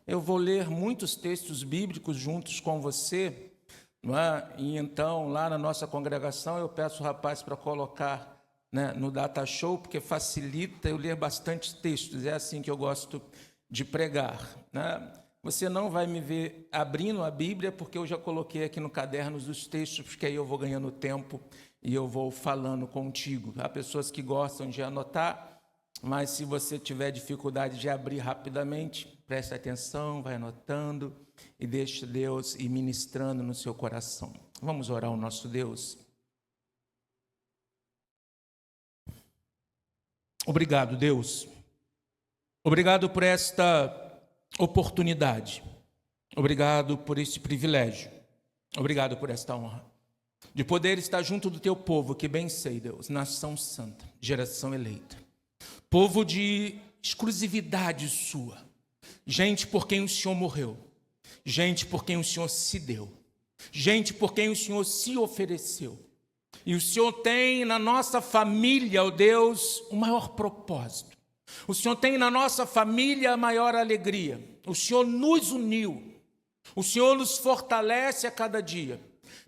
eu vou ler muitos textos bíblicos juntos com você, não é? E então, lá na nossa congregação, eu peço o rapaz para colocar, né, no Data Show, porque facilita eu ler bastante textos, é assim que eu gosto de pregar, né? Você não vai me ver abrindo a Bíblia, porque eu já coloquei aqui no caderno os textos, porque aí eu vou ganhando tempo e eu vou falando contigo. Há pessoas que gostam de anotar, mas se você tiver dificuldade de abrir rapidamente, preste atenção, vai anotando e deixe Deus ir ministrando no seu coração. Vamos orar ao nosso Deus. Obrigado, Deus. Obrigado por esta oportunidade. Obrigado por este privilégio. Obrigado por esta honra de poder estar junto do teu povo, que bem sei, Deus, nação santa, geração eleita, povo de exclusividade sua, gente por quem o Senhor morreu, gente por quem o Senhor se deu, gente por quem o Senhor se ofereceu. E o Senhor tem na nossa família, ó Deus, o maior propósito. O Senhor tem na nossa família a maior alegria. O Senhor nos uniu. O Senhor nos fortalece a cada dia.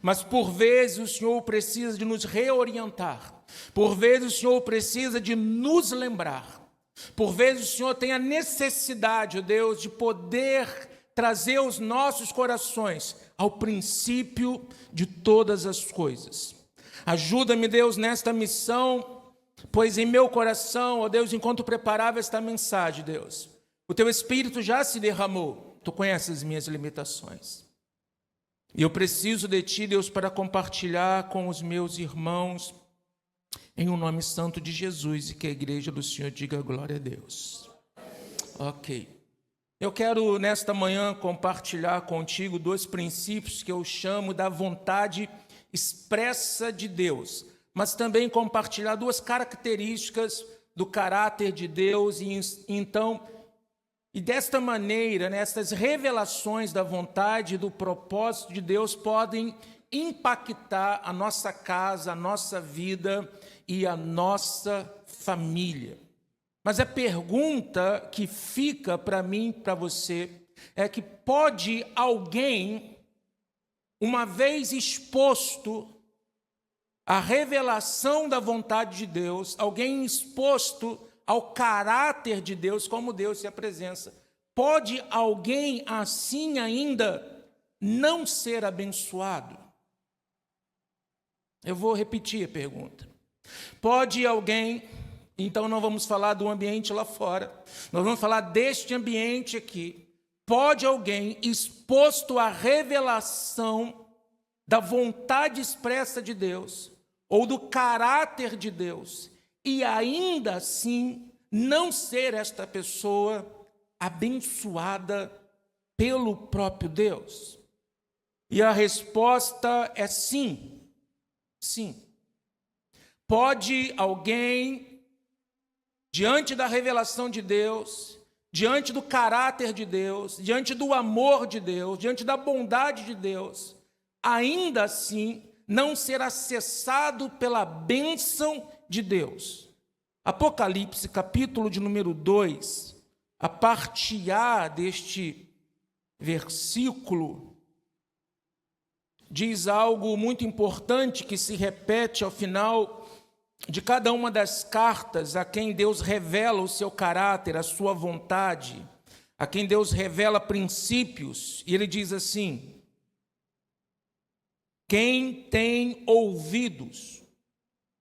Mas por vezes o Senhor precisa de nos reorientar. Por vezes o Senhor precisa de nos lembrar. Por vezes o Senhor tem a necessidade, ó Deus, de poder trazer os nossos corações ao princípio de todas as coisas. Ajuda-me, Deus, nesta missão, pois em meu coração, ó Deus, enquanto preparava esta mensagem, Deus, o Teu Espírito já se derramou. Tu conheces as minhas limitações. E eu preciso de Ti, Deus, para compartilhar com os meus irmãos, em um nome santo de Jesus, e que a igreja do Senhor diga glória a Deus. Ok. Eu quero, nesta manhã, compartilhar contigo 2 princípios que eu chamo da vontade expressa de Deus, mas também compartilhar 2 características do caráter de Deus, e desta maneira, essas revelações da vontade e do propósito de Deus podem impactar a nossa casa, a nossa vida e a nossa família. Mas a pergunta que fica para mim, para você, é que pode alguém, uma vez exposto à revelação da vontade de Deus, alguém exposto ao caráter de Deus, como Deus se apresenta, pode alguém assim ainda não ser abençoado? Eu vou repetir a pergunta. Pode alguém, então não vamos falar do ambiente lá fora, nós vamos falar deste ambiente aqui. Pode alguém exposto à revelação da vontade expressa de Deus, ou do caráter de Deus, e ainda assim não ser esta pessoa abençoada pelo próprio Deus? E a resposta é sim. Sim. Pode alguém, diante da revelação de Deus, diante do caráter de Deus, diante do amor de Deus, diante da bondade de Deus, ainda assim não ser acessado pela bênção de Deus? Apocalipse, capítulo de número 2, a parte A deste versículo, diz algo muito importante que se repete ao final de cada uma das cartas a quem Deus revela o seu caráter, a sua vontade, a quem Deus revela princípios. E ele diz assim: quem tem ouvidos,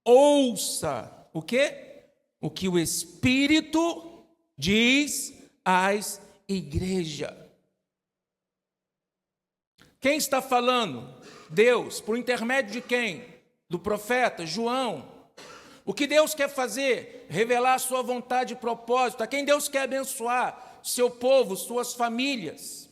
ouça o quê? O que o Espírito diz às igrejas. Quem está falando? Deus. Por intermédio de quem? Do profeta João. O que Deus quer fazer? Revelar a sua vontade e propósito. A quem Deus quer abençoar? Seu povo, suas famílias,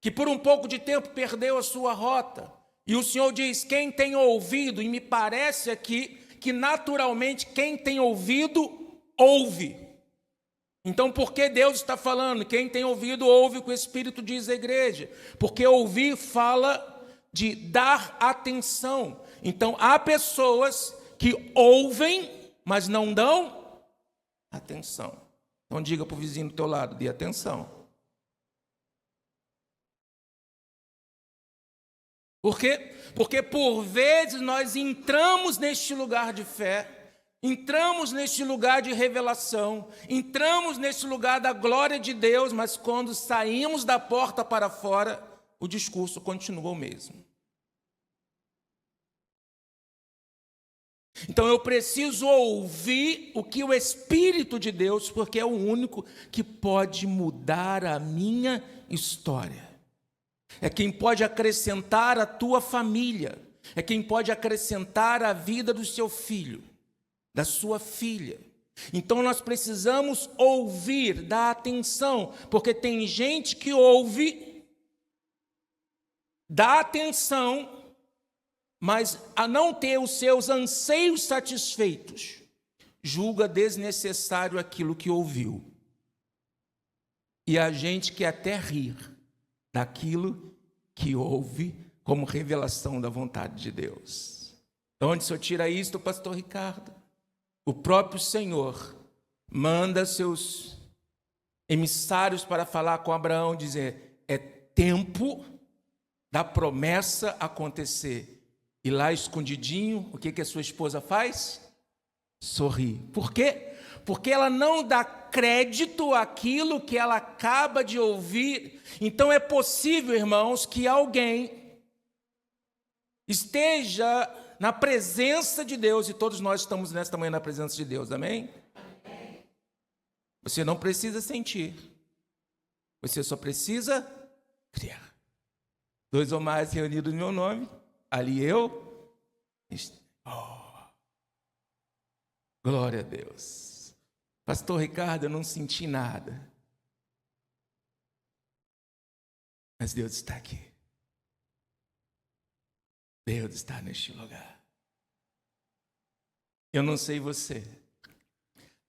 que por um pouco de tempo perdeu a sua rota. E o Senhor diz: quem tem ouvido, e me parece aqui que naturalmente quem tem ouvido, ouve. Então por que Deus está falando? Quem tem ouvido, ouve o que o Espírito diz à igreja. Porque ouvir fala de dar atenção. Então há pessoas que ouvem, mas não dão atenção. Então diga para o vizinho do teu lado: dê atenção. Por quê? Porque por vezes nós entramos neste lugar de fé, entramos neste lugar de revelação, entramos neste lugar da glória de Deus, mas quando saímos da porta para fora, o discurso continua o mesmo. Então eu preciso ouvir o que o Espírito de Deus, porque é o único que pode mudar a minha história. É quem pode acrescentar a tua família, é quem pode acrescentar a vida do seu filho, da sua filha. Então nós precisamos ouvir, dar atenção, porque tem gente que ouve, dá atenção, mas a não ter os seus anseios satisfeitos, julga desnecessário aquilo que ouviu. E a gente quer até rir daquilo que ouve como revelação da vontade de Deus. De onde o senhor tira isto, pastor Ricardo? O próprio Senhor manda seus emissários para falar com Abraão, dizer, é tempo da promessa acontecer. E lá escondidinho, o que a sua esposa faz? Sorri. Por quê? Porque ela não dá crédito àquilo que ela acaba de ouvir. Então é possível, irmãos, que alguém esteja na presença de Deus, e todos nós estamos nesta manhã na presença de Deus, amém? Você não precisa sentir, você só precisa crer. 2 ou mais reunidos no meu nome, ali eu estou. Oh, glória a Deus. Pastor Ricardo, eu não senti nada. Mas Deus está aqui. Deus está neste lugar. Eu não sei você,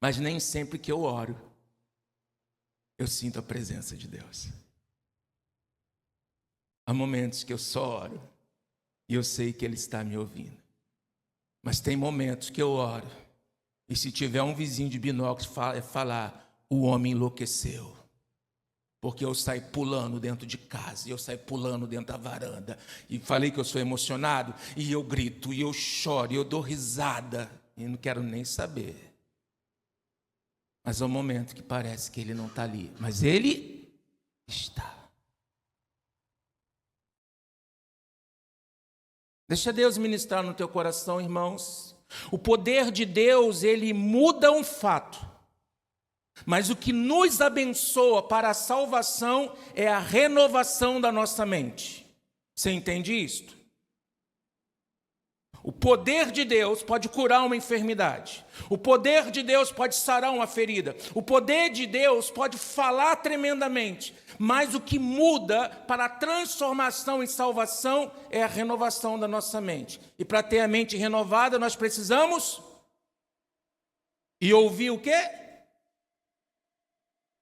mas nem sempre que eu oro, eu sinto a presença de Deus. Há momentos que eu só oro e eu sei que Ele está me ouvindo. Mas tem momentos que eu oro e se tiver um vizinho de binóculos falar, o homem enlouqueceu. Porque eu saio pulando dentro de casa, eu saio pulando dentro da varanda. E falei que eu sou emocionado, e eu grito, e eu choro, e eu dou risada. E não quero nem saber. Mas há um momento que parece que Ele não está ali. Mas Ele está. Deixa Deus ministrar no teu coração, irmãos. O poder de Deus, ele muda um fato. Mas o que nos abençoa para a salvação é a renovação da nossa mente. Você entende isto? O poder de Deus pode curar uma enfermidade. O poder de Deus pode sarar uma ferida. O poder de Deus pode falar tremendamente. Mas o que muda para a transformação e salvação é a renovação da nossa mente. E para ter a mente renovada, nós precisamos e ouvir o quê?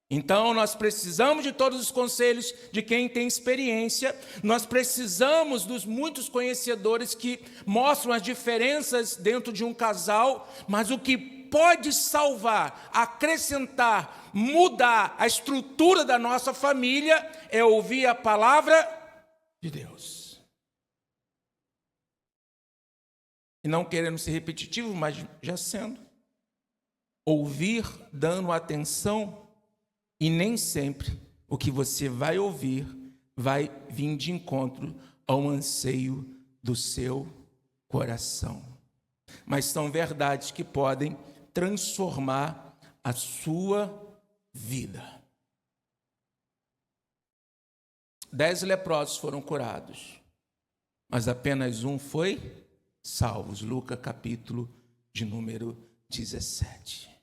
Então, nós precisamos de todos os conselhos de quem tem experiência, nós precisamos dos muitos conhecedores que mostram as diferenças dentro de um casal, mas o que pode salvar, acrescentar, mudar a estrutura da nossa família é ouvir a palavra de Deus. E não querendo ser repetitivo, mas já sendo. Ouvir dando atenção. E nem sempre o que você vai ouvir vai vir de encontro ao anseio do seu coração. Mas são verdades que podem transformar a sua vida. 10 leprosos foram curados, mas apenas um foi salvo. Lucas capítulo de número 17.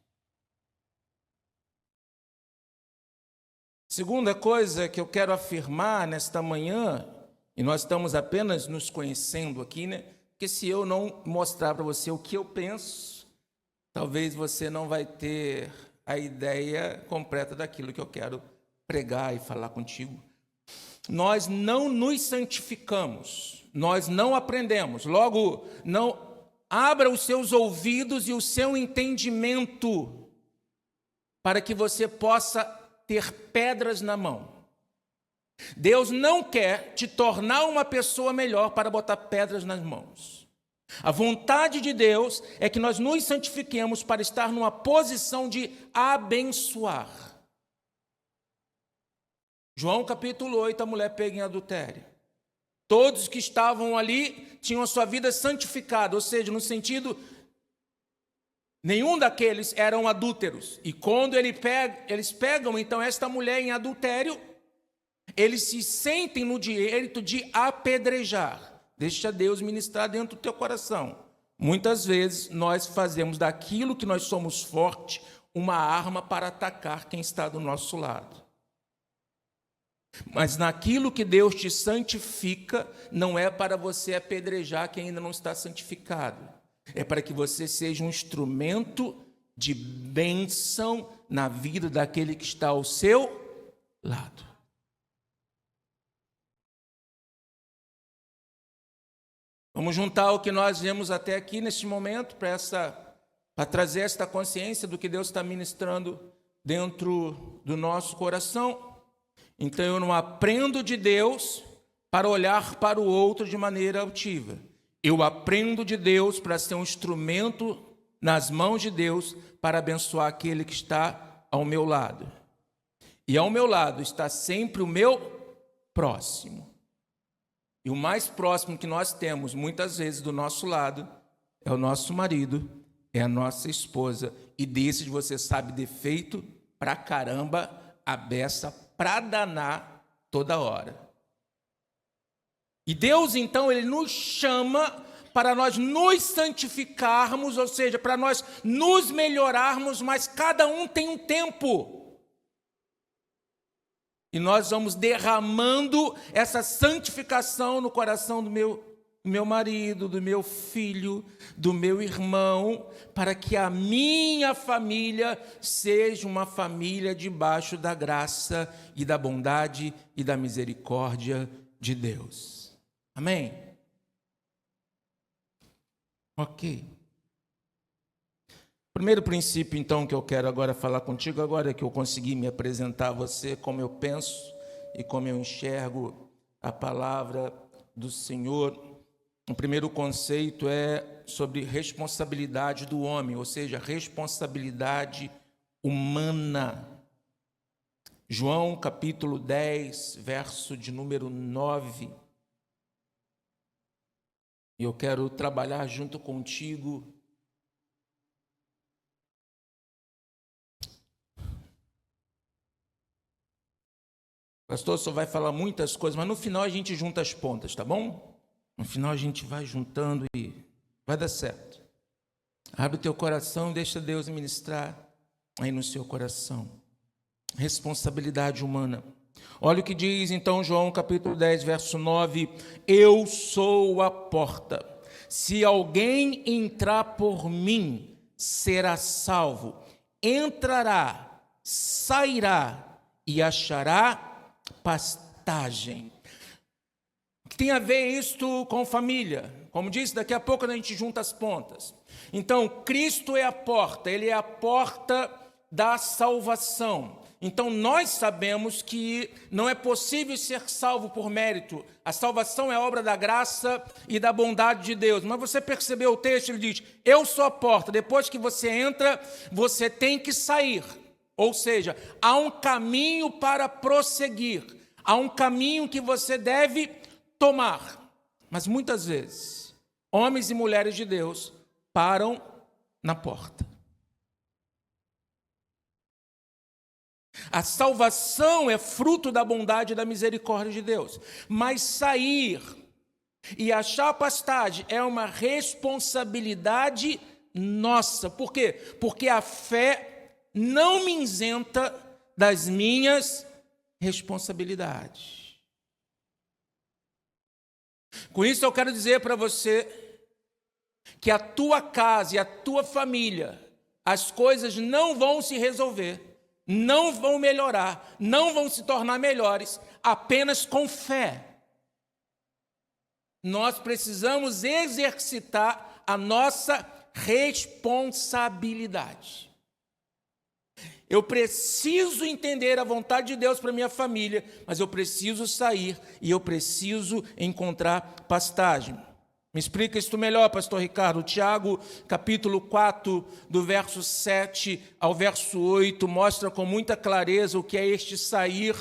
Segunda coisa que eu quero afirmar nesta manhã, e nós estamos apenas nos conhecendo aqui, né? Porque se eu não mostrar para você o que eu penso, talvez você não vai ter a ideia completa daquilo que eu quero pregar e falar contigo. Nós não nos santificamos, nós não aprendemos. Logo, não abra os seus ouvidos e o seu entendimento para que você possa ter pedras na mão. Deus não quer te tornar uma pessoa melhor para botar pedras nas mãos. A vontade de Deus é que nós nos santifiquemos para estar numa posição de abençoar. João capítulo 8, a mulher pega em adultério. Todos que estavam ali tinham a sua vida santificada, ou seja, no sentido, nenhum daqueles eram adúlteros. E quando eles pegam então esta mulher em adultério, eles se sentem no direito de apedrejar. Deixa Deus ministrar dentro do teu coração. Muitas vezes nós fazemos daquilo que nós somos fortes uma arma para atacar quem está do nosso lado. Mas naquilo que Deus te santifica, não é para você apedrejar quem ainda não está santificado. É para que você seja um instrumento de bênção na vida daquele que está ao seu lado. Vamos juntar o que nós vemos até aqui neste momento para trazer esta consciência do que Deus está ministrando dentro do nosso coração. Então eu não aprendo de Deus para olhar para o outro de maneira altiva. Eu aprendo de Deus para ser um instrumento nas mãos de Deus para abençoar aquele que está ao meu lado. E ao meu lado está sempre o meu próximo. E o mais próximo que nós temos, muitas vezes, do nosso lado, é o nosso marido, é a nossa esposa. E desses você sabe defeito pra caramba, a beça pra danar toda hora. E Deus, então, Ele nos chama para nós nos santificarmos, ou seja, para nós nos melhorarmos, mas cada um tem um tempo. E nós vamos derramando essa santificação no coração do meu marido, do meu filho, do meu irmão, para que a minha família seja uma família debaixo da graça e da bondade e da misericórdia de Deus. Amém? Ok. Primeiro princípio, então, que eu quero agora falar contigo, agora que eu consegui me apresentar a você, como eu penso e como eu enxergo a palavra do Senhor. O primeiro conceito é sobre responsabilidade do homem, ou seja, responsabilidade humana. João capítulo 10, verso de número 9. E eu quero trabalhar junto contigo pastor, só vai falar muitas coisas, mas no final a gente junta as pontas, tá bom? No final a gente vai juntando e vai dar certo. Abre o teu coração e deixa Deus ministrar aí no seu coração. Responsabilidade humana. Olha o que diz então João capítulo 10, verso 9. Eu sou a porta. Se alguém entrar por mim, será salvo. Entrará, sairá e achará pastagem. O que tem a ver isto com família? Como disse, daqui a pouco a gente junta as pontas. Então, Cristo é a porta, Ele é a porta da salvação. Então, nós sabemos que não é possível ser salvo por mérito. A salvação é obra da graça e da bondade de Deus. Mas você percebeu o texto? Ele diz, eu sou a porta. Depois que você entra, você tem que sair. Ou seja, há um caminho para prosseguir, há um caminho que você deve tomar. Mas muitas vezes, homens e mulheres de Deus param na porta. A salvação é fruto da bondade e da misericórdia de Deus, mas sair e achar pastagem é uma responsabilidade nossa. Por quê? Porque a fé não me isenta das minhas responsabilidades. Com isso eu quero dizer para você que a tua casa e a tua família, as coisas não vão se resolver, não vão melhorar, não vão se tornar melhores apenas com fé. Nós precisamos exercitar a nossa responsabilidade. Eu preciso entender a vontade de Deus para minha família, mas eu preciso sair e eu preciso encontrar pastagem. Me explica isso melhor, pastor Ricardo. Tiago, capítulo 4, do verso 7 ao verso 8, mostra com muita clareza o que é este sair,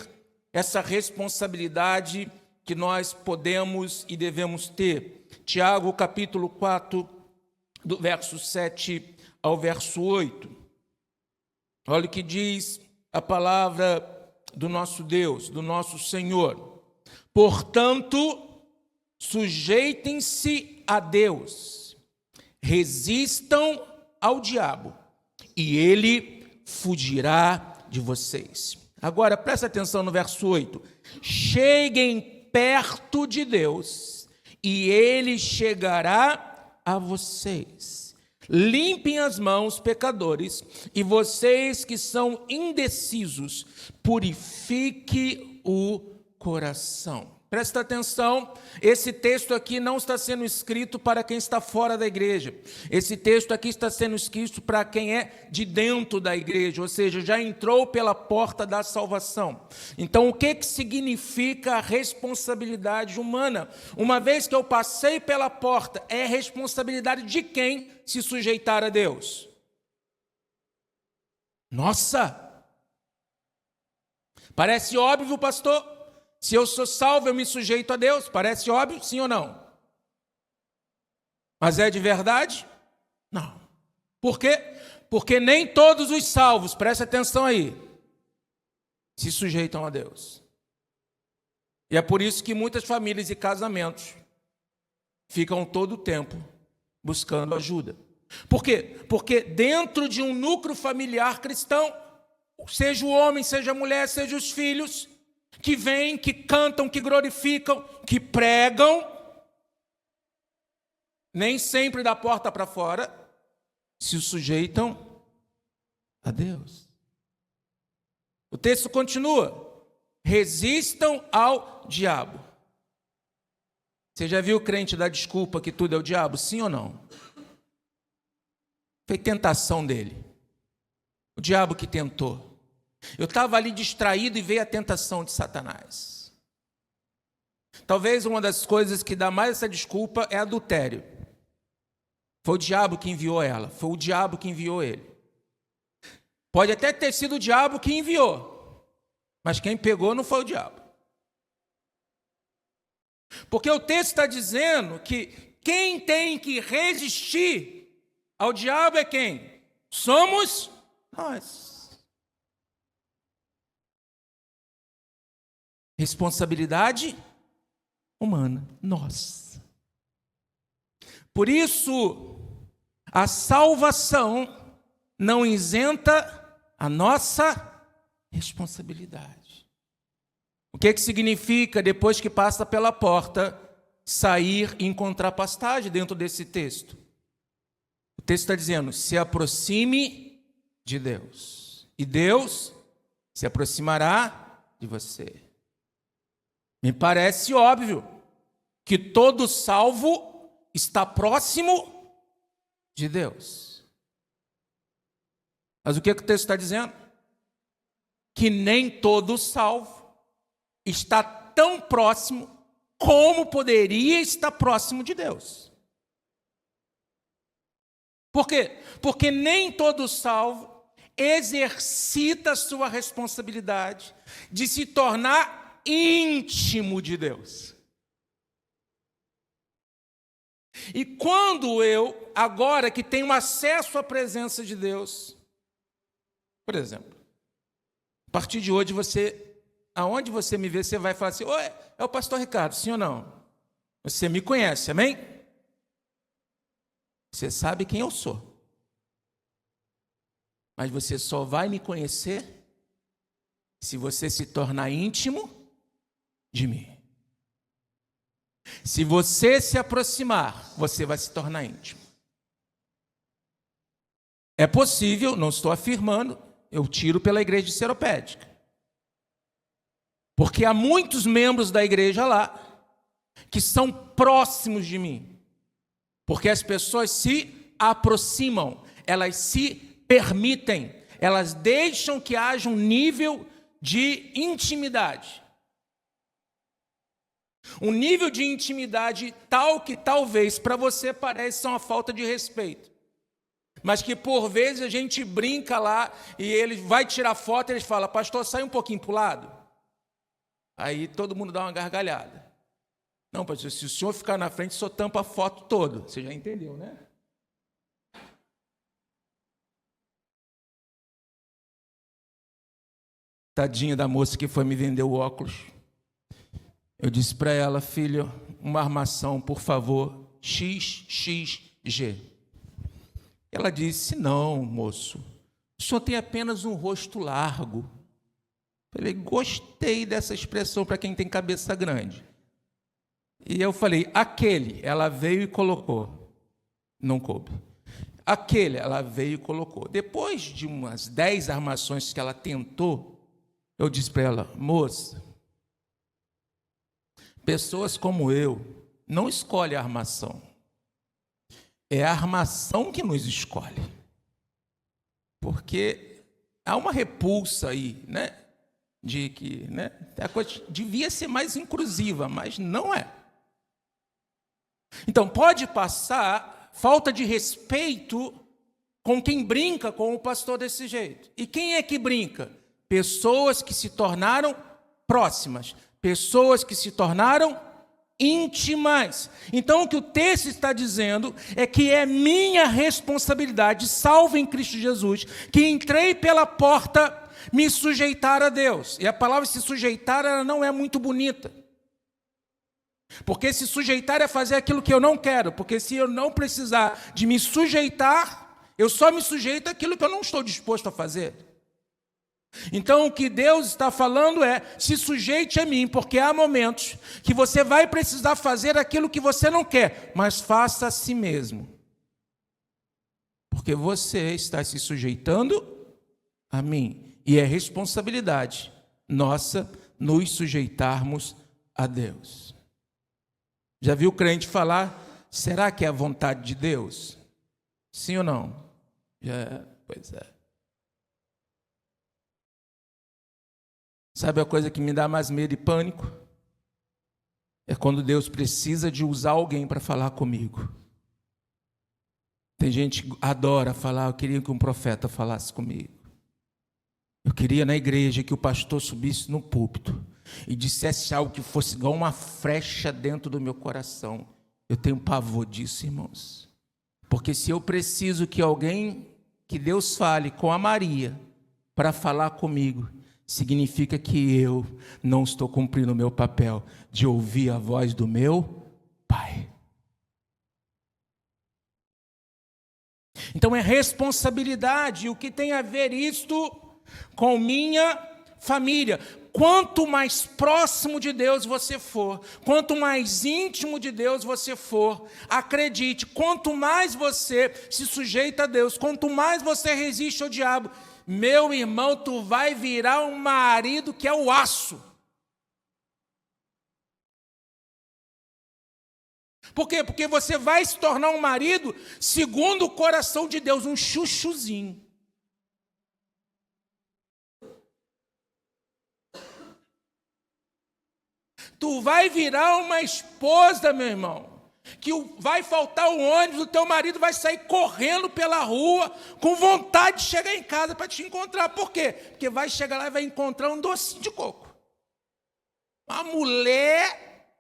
essa responsabilidade que nós podemos e devemos ter. Tiago, capítulo 4, do verso 7 ao verso 8. Olha o que diz a palavra do nosso Deus, do nosso Senhor. Portanto, sujeitem-se a Deus, resistam ao diabo, e ele fugirá de vocês. Agora, presta atenção no verso 8. Cheguem perto de Deus, e ele chegará a vocês. Limpem as mãos, pecadores, e vocês que são indecisos, purifique o coração. Presta atenção, esse texto aqui não está sendo escrito para quem está fora da igreja. Esse texto aqui está sendo escrito para quem é de dentro da igreja, ou seja, já entrou pela porta da salvação. Então, o que significa a responsabilidade humana? Uma vez que eu passei pela porta, é responsabilidade de quem se sujeitar a Deus? Nossa! Parece óbvio, pastor? Se eu sou salvo, eu me sujeito a Deus. Parece óbvio, sim ou não? Mas é de verdade? Não. Por quê? Porque nem todos os salvos, preste atenção aí, se sujeitam a Deus. E é por isso que muitas famílias e casamentos ficam todo o tempo buscando ajuda. Por quê? Porque dentro de um núcleo familiar cristão, seja o homem, seja a mulher, seja os filhos, que vêm, que cantam, que glorificam, que pregam, nem sempre da porta para fora, se sujeitam a Deus. O texto continua: resistam ao diabo. Você já viu o crente dar desculpa que tudo é o diabo? Sim ou não? Foi tentação dele. O diabo que tentou. Eu estava ali distraído e veio a tentação de Satanás. Talvez uma das coisas que dá mais essa desculpa é adultério. Foi o diabo que enviou ela, foi o diabo que enviou ele. Pode até ter sido o diabo que enviou, mas quem pegou não foi o diabo. Porque o texto está dizendo que quem tem que resistir ao diabo é quem? Somos nós. Responsabilidade humana, nós. Por isso, a salvação não isenta a nossa responsabilidade. O que significa, depois que passa pela porta, sair e encontrar pastagem dentro desse texto? O texto está dizendo: se aproxime de Deus, e Deus se aproximará de você. Me parece óbvio que todo salvo está próximo de Deus. Mas o que o texto está dizendo? Que nem todo salvo está tão próximo como poderia estar próximo de Deus. Por quê? Porque nem todo salvo exercita a sua responsabilidade de se tornar íntimo de Deus. E quando eu, agora que tenho acesso à presença de Deus, por exemplo, a partir de hoje aonde você me vê, você vai falar assim: oi, é o pastor Ricardo, sim ou não? Você me conhece, amém? Você sabe quem eu sou. Mas você só vai me conhecer se você se tornar íntimo de mim. Se você se aproximar, você vai se tornar íntimo. É possível, não estou afirmando, eu tiro pela igreja de Seropédica. Porque há muitos membros da igreja lá que são próximos de mim. Porque as pessoas se aproximam, elas se permitem, elas deixam que haja um nível de intimidade. Um nível de intimidade tal que talvez para você pareça uma falta de respeito. Mas que por vezes a gente brinca lá e ele vai tirar foto e ele fala: pastor, sai um pouquinho para o lado. Aí todo mundo dá uma gargalhada. Não, pastor, se o senhor ficar na frente, o senhor tampa a foto toda. Você já entendeu, né? Tadinha da moça que foi me vender o óculos. Eu disse para ela: filha, uma armação, por favor, XXG. Ela disse: não, moço, o senhor tem apenas um rosto largo. Falei: gostei dessa expressão para quem tem cabeça grande. E eu falei: aquele, ela veio e colocou. Não coube. Aquele, ela veio e colocou. Depois de umas 10 armações que ela tentou, eu disse para ela: moça, pessoas como eu não escolhem a armação. É a armação que nos escolhe. Porque há uma repulsa aí, né? De que, né? A coisa devia ser mais inclusiva, mas não é. Então, pode passar falta de respeito com quem brinca com o pastor desse jeito. E quem é que brinca? Pessoas que se tornaram próximas, pessoas que se tornaram íntimas. Então, o que o texto está dizendo é que é minha responsabilidade, salvo em Cristo Jesus, que entrei pela porta, me sujeitar a Deus. E a palavra se sujeitar, ela não é muito bonita. Porque se sujeitar é fazer aquilo que eu não quero. Porque se eu não precisar de me sujeitar, eu só me sujeito àquilo que eu não estou disposto a fazer. Então, o que Deus está falando é: se sujeite a mim, porque há momentos que você vai precisar fazer aquilo que você não quer, mas faça a si mesmo. Porque você está se sujeitando a mim. E é responsabilidade nossa nos sujeitarmos a Deus. Já viu o crente falar: será que é a vontade de Deus? Sim ou não? Pois é. Sabe a coisa que me dá mais medo e pânico? É quando Deus precisa de usar alguém para falar comigo. Tem gente que adora falar: eu queria que um profeta falasse comigo. Eu queria na igreja que o pastor subisse no púlpito e dissesse algo que fosse igual uma flecha dentro do meu coração. Eu tenho pavor disso, irmãos. Porque se eu preciso que alguém, que Deus fale com a Maria para falar comigo, significa que eu não estou cumprindo o meu papel de ouvir a voz do meu Pai. Então é responsabilidade. E o que tem a ver isto com minha família? Quanto mais próximo de Deus você for, quanto mais íntimo de Deus você for, acredite, quanto mais você se sujeita a Deus, quanto mais você resiste ao diabo, meu irmão, tu vai virar um marido que é o aço. Por quê? Porque você vai se tornar um marido segundo o coração de Deus, um chuchuzinho. Tu vai virar uma esposa, meu irmão, que vai faltar o ônibus, o teu marido vai sair correndo pela rua, com vontade de chegar em casa para te encontrar. Por quê? Porque vai chegar lá e vai encontrar um docinho de coco. Uma mulher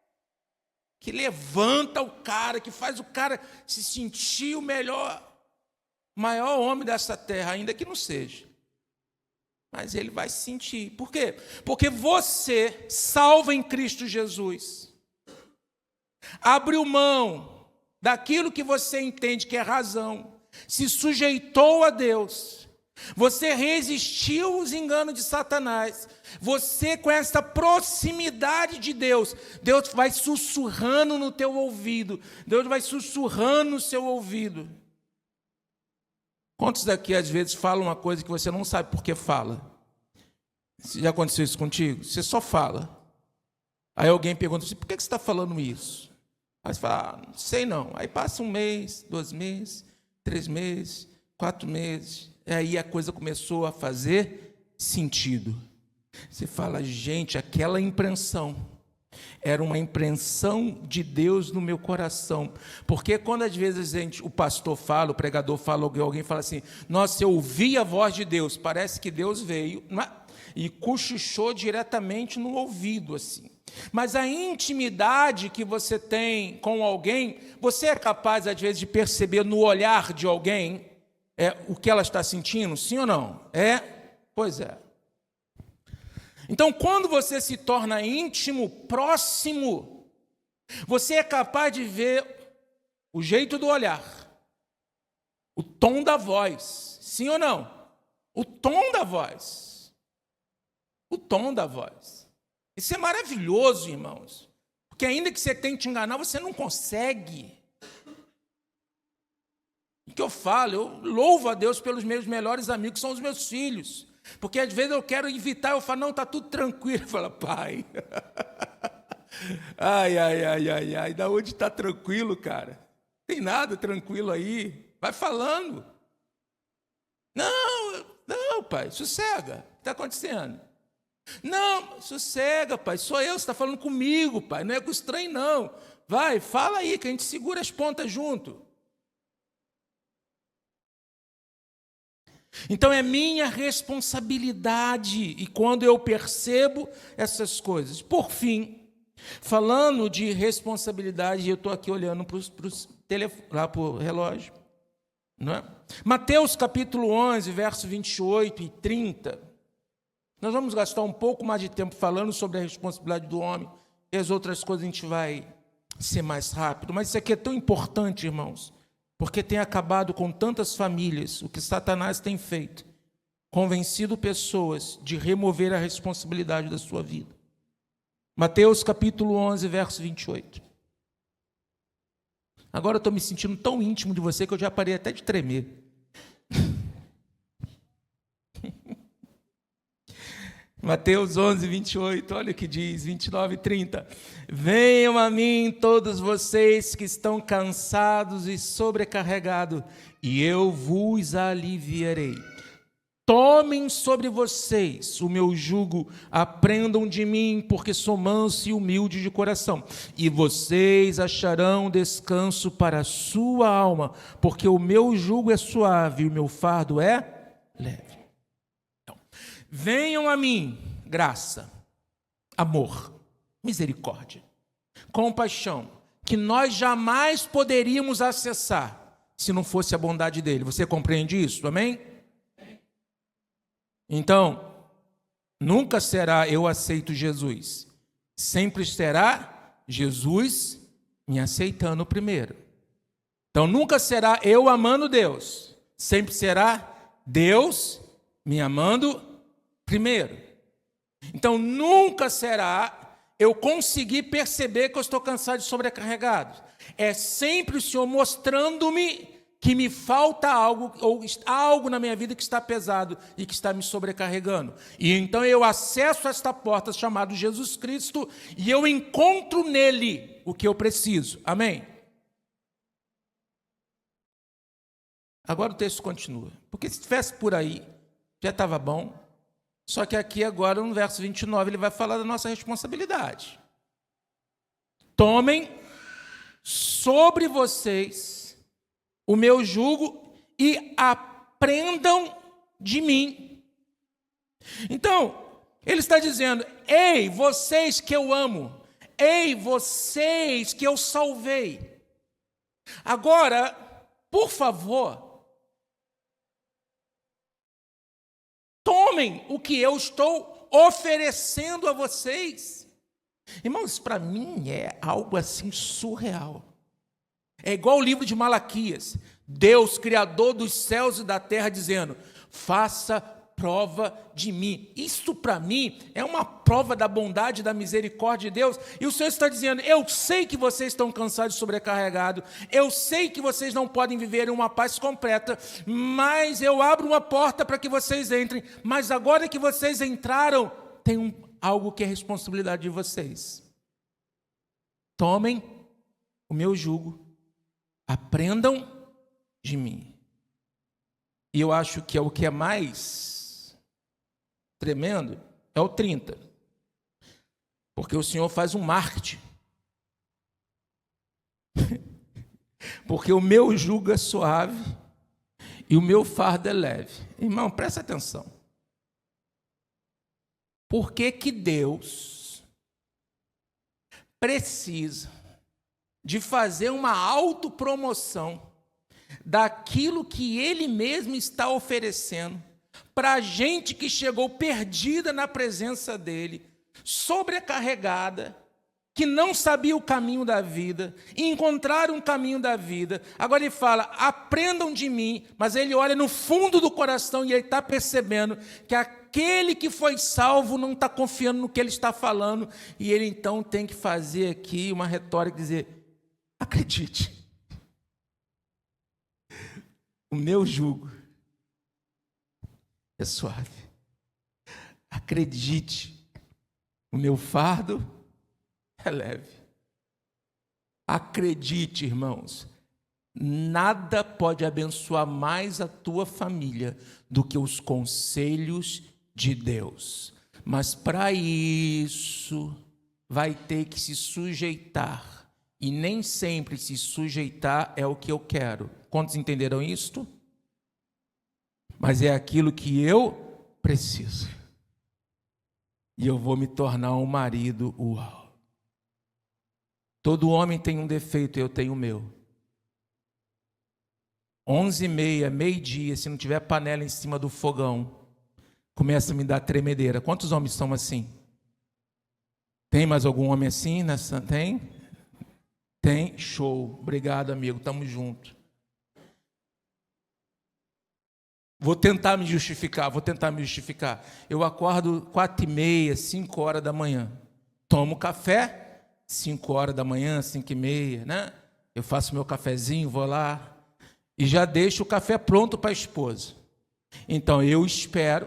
que levanta o cara, que faz o cara se sentir o maior homem dessa terra, ainda que não seja. Mas ele vai se sentir. Por quê? Porque você, salvo em Cristo Jesus, abriu mão daquilo que você entende que é razão, se sujeitou a Deus, você resistiu aos enganos de Satanás, você com essa proximidade de Deus, Deus vai sussurrando no teu ouvido, Deus vai sussurrando no seu ouvido. Quantos daqui às vezes falam uma coisa que você não sabe por que fala? Já aconteceu isso contigo? Você só fala. Aí alguém pergunta assim: por que você está falando isso? Aí você fala: não sei não. Aí passa 1 mês, 2 meses, 3 meses, 4 meses. Aí a coisa começou a fazer sentido. Você fala, gente, aquela impressão era uma impressão de Deus no meu coração. Porque quando às vezes o pastor fala, o pregador fala, alguém fala assim, nossa, eu ouvi a voz de Deus, parece que Deus veio e cochichou diretamente no ouvido, assim. Mas a intimidade que você tem com alguém, você é capaz, às vezes, de perceber no olhar de alguém o que ela está sentindo, sim ou não? Pois é. Então, quando você se torna íntimo, próximo, você é capaz de ver o jeito do olhar, o tom da voz, sim ou não? O tom da voz. O tom da voz. Isso é maravilhoso, irmãos. Porque ainda que você tente enganar, você não consegue. O que eu falo, eu louvo a Deus pelos meus melhores amigos, que são os meus filhos. Porque às vezes eu quero evitar, eu falo, não, está tudo tranquilo. Eu falo, pai, ai, da onde está tranquilo, cara? Tem nada tranquilo aí, vai falando. Não, pai, sossega, o que está acontecendo? Não, sossega, pai, sou eu, você está falando comigo, pai, não é com estranho, não. Vai, fala aí, que a gente segura as pontas junto. Então é minha responsabilidade, e quando eu percebo essas coisas, por fim, falando de responsabilidade, eu estou aqui olhando para o relógio, não é? Mateus capítulo 11, verso 28 e 30, nós vamos gastar um pouco mais de tempo falando sobre a responsabilidade do homem, e as outras coisas a gente vai ser mais rápido, mas isso aqui é tão importante, irmãos, porque tem acabado com tantas famílias, o que Satanás tem feito, convencido pessoas de remover a responsabilidade da sua vida. Mateus capítulo 11, verso 28. Agora eu estou me sentindo tão íntimo de você que eu já parei até de tremer. Mateus 11, 28, olha o que diz, 29 e 30. Venham a mim todos vocês que estão cansados e sobrecarregados, e eu vos aliviarei. Tomem sobre vocês o meu jugo, aprendam de mim, porque sou manso e humilde de coração, e vocês acharão descanso para a sua alma, porque o meu jugo é suave e o meu fardo é leve. Venham a mim, graça, amor, misericórdia, compaixão, que nós jamais poderíamos acessar se não fosse a bondade dele. Você compreende isso? Amém? Então, nunca será eu aceito Jesus. Sempre será Jesus me aceitando primeiro. Então, nunca será eu amando Deus. Sempre será Deus me amando primeiro. Então, nunca será eu conseguir perceber que eu estou cansado e sobrecarregado. É sempre o Senhor mostrando-me que me falta algo, ou há algo na minha vida que está pesado e que está me sobrecarregando. E então eu acesso esta porta chamada Jesus Cristo e eu encontro nele o que eu preciso. Amém? Agora o texto continua. Porque se estivesse por aí, já estava bom. Só que aqui agora, no verso 29, ele vai falar da nossa responsabilidade. Tomem sobre vocês o meu jugo e aprendam de mim. Então, ele está dizendo, ei, vocês que eu amo, ei, vocês que eu salvei. Agora, por favor, tomem o que eu estou oferecendo a vocês. Irmãos, para mim é algo assim surreal. É igual o livro de Malaquias. Deus, Criador dos céus e da terra, dizendo, faça prova de mim. Isso para mim é uma prova da bondade e da misericórdia de Deus. E o Senhor está dizendo, eu sei que vocês estão cansados e sobrecarregados, eu sei que vocês não podem viver em uma paz completa, mas eu abro uma porta para que vocês entrem. Mas agora que vocês entraram, tem algo que é responsabilidade de vocês. Tomem o meu jugo, aprendam de mim. E eu acho que é o que é mais tremendo, é o 30. Porque o Senhor faz um marketing. Porque o meu jugo é suave e o meu fardo é leve. Irmão, presta atenção. Por que que Deus precisa de fazer uma autopromoção daquilo que Ele mesmo está oferecendo para a gente que chegou perdida na presença dEle, sobrecarregada, que não sabia o caminho da vida, e encontraram um caminho da vida. Agora ele fala, aprendam de mim, mas ele olha no fundo do coração e ele está percebendo que aquele que foi salvo não está confiando no que ele está falando, e ele então tem que fazer aqui uma retórica e dizer, acredite, o meu jugo é suave, acredite, o meu fardo é leve. Acredite, irmãos, nada pode abençoar mais a tua família do que os conselhos de Deus. Mas para isso, vai ter que se sujeitar. E nem sempre se sujeitar é o que eu quero. Quantos entenderam isto? Mas é aquilo que eu preciso. E eu vou me tornar um marido uau. Todo homem tem um defeito, eu tenho o meu. 11h30, meio-dia, se não tiver panela em cima do fogão, começa a me dar tremedeira. Quantos homens são assim? Tem mais algum homem assim? Tem? Tem? Show. Obrigado, amigo. Tamo junto. Vou tentar me justificar. Eu acordo 4h30, 5h da manhã. Tomo café. 5h da manhã, 5h30, né? Eu faço meu cafezinho, vou lá e já deixo o café pronto para a esposa. Então, eu espero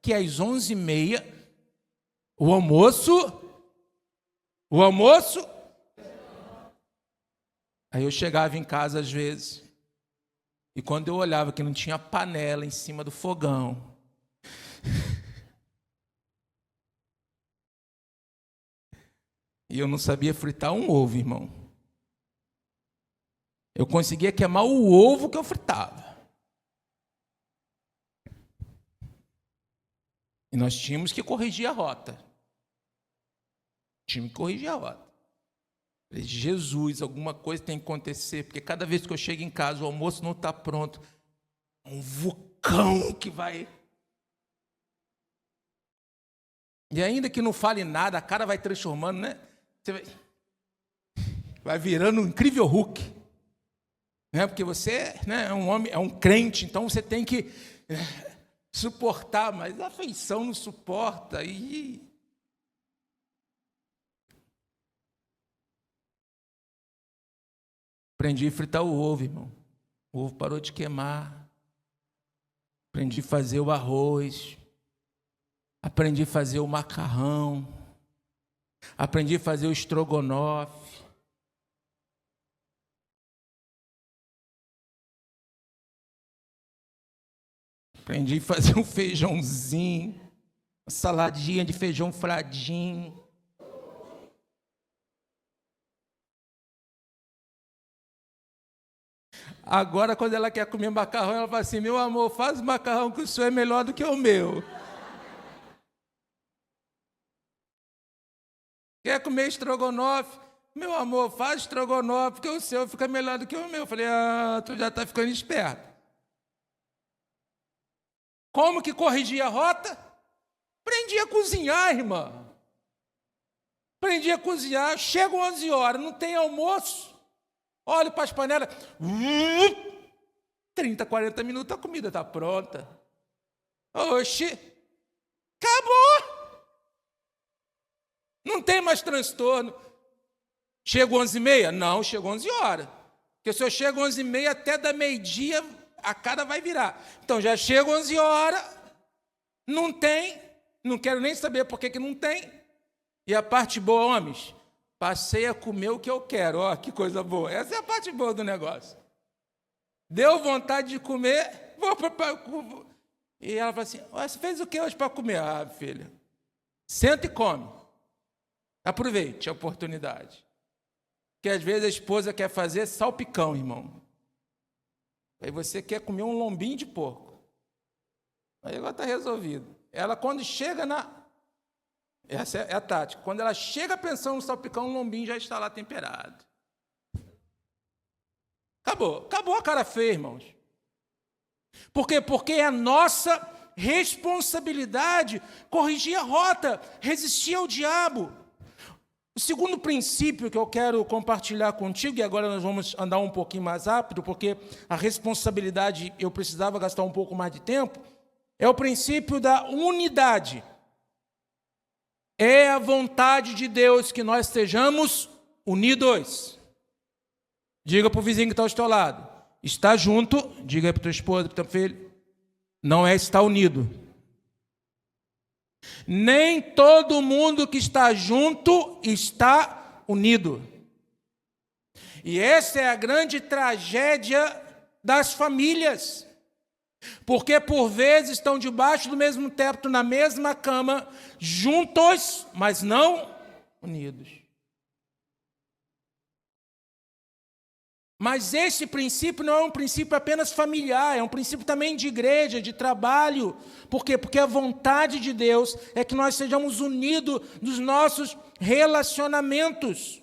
que às 11h30, o almoço, aí eu chegava em casa às vezes, e quando eu olhava que não tinha panela em cima do fogão, e eu não sabia fritar um ovo, irmão. Eu conseguia queimar o ovo que eu fritava. E nós tínhamos que corrigir a rota. Falei, Jesus, alguma coisa tem que acontecer, porque cada vez que eu chego em casa, o almoço não está pronto. Um vulcão que vai... E ainda que não fale nada, a cara vai transformando, né? Você vai virando um incrível Hulk, né? Porque você, né, é um homem, é um crente, então você tem que suportar, mas a afeição não suporta. E aprendi a fritar o ovo, irmão. O ovo parou de queimar. Aprendi a fazer o arroz. Aprendi a fazer o macarrão. Aprendi a fazer o estrogonofe. Aprendi a fazer um feijãozinho, uma saladinha de feijão fradinho. Agora, quando ela quer comer macarrão, ela fala assim, meu amor, faz o macarrão que o seu é melhor do que o meu. Quer comer estrogonofe? Meu amor, faz estrogonofe, porque o seu fica melhor do que o meu. Eu falei, tu já está ficando esperto. Como que corrigia a rota? Aprendi a cozinhar, irmã. Aprendi a cozinhar. Chego 11h, não tem almoço. Olho para as panelas. 30, 40 minutos, a comida está pronta. Oxi, acabou. Não tem mais transtorno. Chego 11h30? Não, chego 11h. Porque se eu chego 11h30, até da meio-dia, a cara vai virar. Então, já chego 11h, não tem, não quero nem saber por que não tem. E a parte boa, homens, passei a comer o que eu quero. Ó, que coisa boa. Essa é a parte boa do negócio. Deu vontade de comer, e ela fala assim, você fez o que hoje para comer? Ah, filha, senta e come. Aproveite a oportunidade. Porque às vezes a esposa quer fazer salpicão, irmão. Aí você quer comer um lombinho de porco. Aí agora está resolvido. Ela quando chega essa é a tática. Quando ela chega pensando no salpicão, o lombinho já está lá temperado. Acabou a cara feia, irmãos. Por quê? Porque é a nossa responsabilidade corrigir a rota, resistir ao diabo. O segundo princípio que eu quero compartilhar contigo, e agora nós vamos andar um pouquinho mais rápido, porque a responsabilidade eu precisava gastar um pouco mais de tempo, é o princípio da unidade. É a vontade de Deus que nós estejamos unidos. Diga para o vizinho que está ao teu lado. Está junto, diga aí para tua esposa, para o teu filho, não é estar unido. Nem todo mundo que está junto está unido. E essa é a grande tragédia das famílias. Porque por vezes estão debaixo do mesmo teto, na mesma cama, juntos, mas não unidos. Mas esse princípio não é um princípio apenas familiar, é um princípio também de igreja, de trabalho. Por quê? Porque a vontade de Deus é que nós sejamos unidos nos nossos relacionamentos.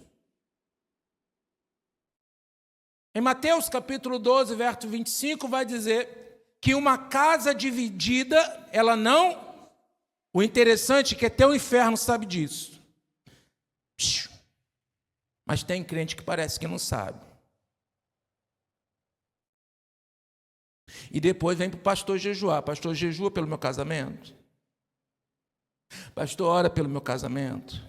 Em Mateus capítulo 12, verso 25, vai dizer que uma casa dividida, ela não... O interessante é que até o inferno sabe disso. Mas tem crente que parece que não sabe. E depois vem para o pastor jejuar. Pastor, jejua pelo meu casamento. Pastor, ora pelo meu casamento.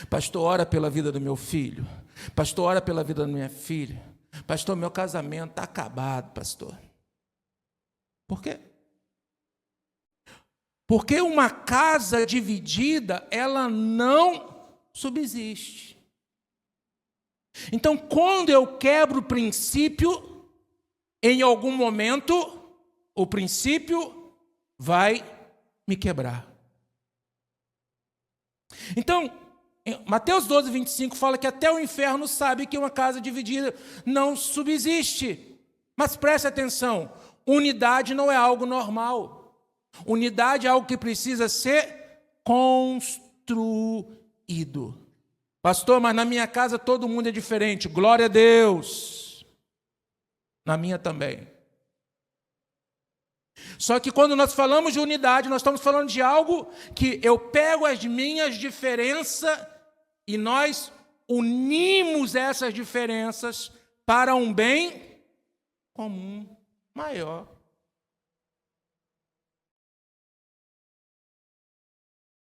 Pastor, ora pela vida do meu filho. Pastor, ora pela vida da minha filha. Pastor, meu casamento está acabado, pastor. Por quê? Porque uma casa dividida, ela não subsiste. Então, quando eu quebro o princípio, em algum momento, o princípio vai me quebrar. Então, Mateus 12, 25 fala que até o inferno sabe que uma casa dividida não subsiste. Mas preste atenção, unidade não é algo normal. Unidade é algo que precisa ser construído. Pastor, mas na minha casa todo mundo é diferente. Glória a Deus. Na minha também. Só que quando nós falamos de unidade, nós estamos falando de algo que eu pego as minhas diferenças e nós unimos essas diferenças para um bem comum maior.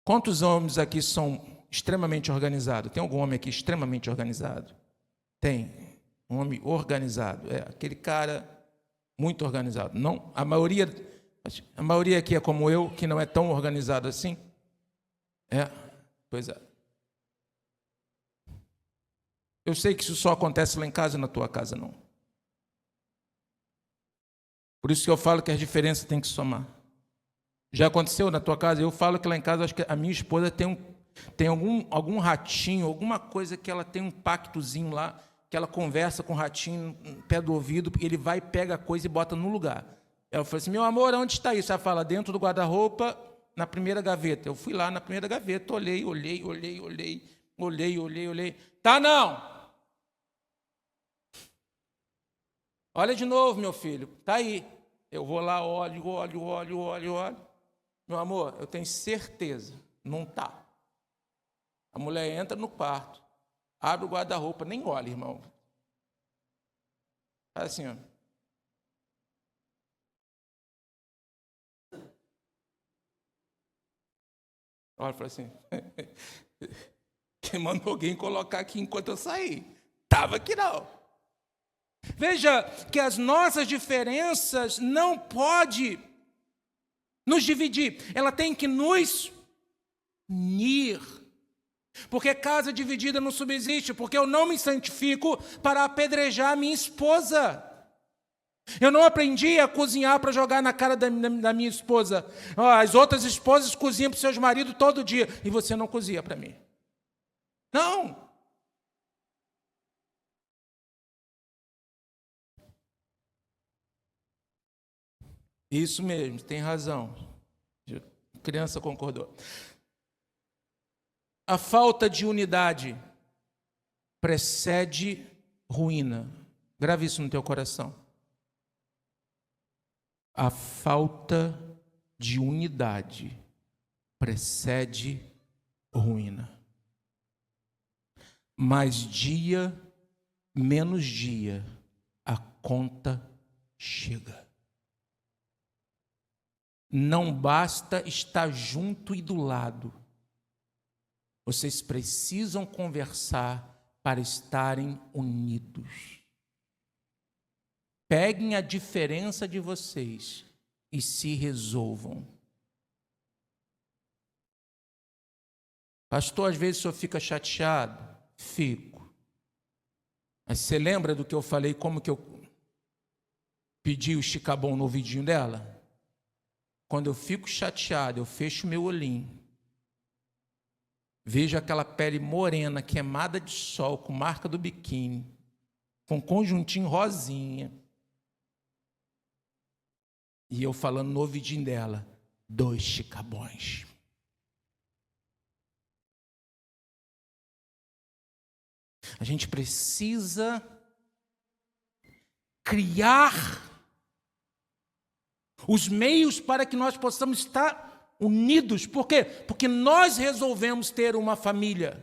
Quantos homens aqui são extremamente organizados? Tem algum homem aqui extremamente organizado? Tem. Um homem organizado. É aquele cara muito organizado. Não, a maioria aqui é como eu, que não é tão organizado assim. Pois é. Eu sei que isso só acontece lá em casa e na tua casa não. Por isso que eu falo que as diferenças têm que somar. Já aconteceu na tua casa? Eu falo que lá em casa, acho que a minha esposa tem algum ratinho, alguma coisa que ela tem um pactozinho lá, que ela conversa com o ratinho no pé do ouvido, ele vai, pega a coisa e bota no lugar. Ela falou assim, meu amor, onde está isso? Ela fala, dentro do guarda-roupa, na primeira gaveta. Eu fui lá na primeira gaveta, olhei. Tá não! Olha de novo, meu filho, tá aí. Eu vou lá, olho. Meu amor, eu tenho certeza, não tá. A mulher entra no quarto, abre o guarda-roupa, nem olha, irmão. Faz assim, ó. Olha, fala assim. Quem mandou alguém colocar aqui enquanto eu saí? Estava aqui não. Veja que as nossas diferenças não podem nos dividir. Ela tem que nos unir. Porque casa dividida não subsiste, porque eu não me santifico para apedrejar a minha esposa. Eu não aprendi a cozinhar para jogar na cara da minha esposa. As outras esposas cozinham para os seus maridos todo dia. E você não cozinha para mim. Não. Isso mesmo, tem razão. A criança concordou. A falta de unidade precede ruína. Grave isso no teu coração. A falta de unidade precede ruína. Mais dia, menos dia, a conta chega. Não basta estar junto e do lado. Vocês precisam conversar para estarem unidos. Peguem a diferença de vocês e se resolvam. Pastor, às vezes o senhor fica chateado? Fico. Mas você lembra do que eu falei, como que eu pedi o chicabom no ouvidinho dela? Quando eu fico chateado, eu fecho meu olhinho. Vejo aquela pele morena, queimada de sol, com marca do biquíni, com conjuntinho rosinha. E eu falando no ouvidinho dela, 2 chicabões. A gente precisa criar os meios para que nós possamos estar unidos. Por quê? Porque nós resolvemos ter uma família.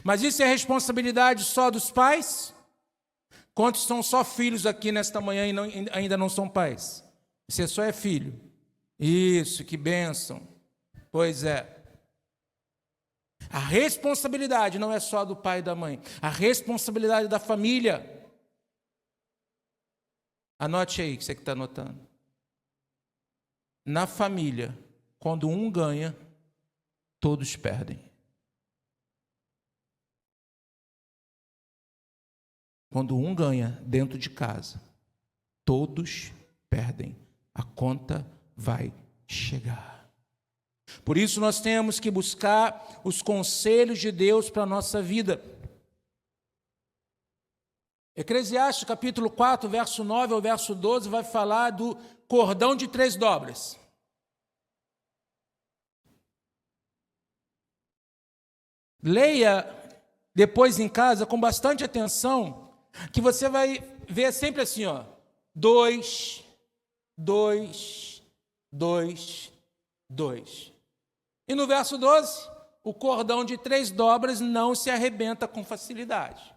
Mas isso é responsabilidade só dos pais? Quantos são só filhos aqui nesta manhã e ainda não são pais? Você só é filho. Isso, que bênção. Pois é. A responsabilidade não é só do pai e da mãe. A responsabilidade da família. Anote aí, que você que está anotando. Na família, quando um ganha, todos perdem. Quando um ganha dentro de casa, todos perdem. A conta vai chegar. Por isso nós temos que buscar os conselhos de Deus para a nossa vida. Eclesiastes capítulo 4, verso 9 ao verso 12, vai falar do cordão de 3 dobras. Leia depois em casa com bastante atenção, que você vai ver sempre assim, 2, 2, 2, 2. E no verso 12, o cordão de 3 dobras não se arrebenta com facilidade.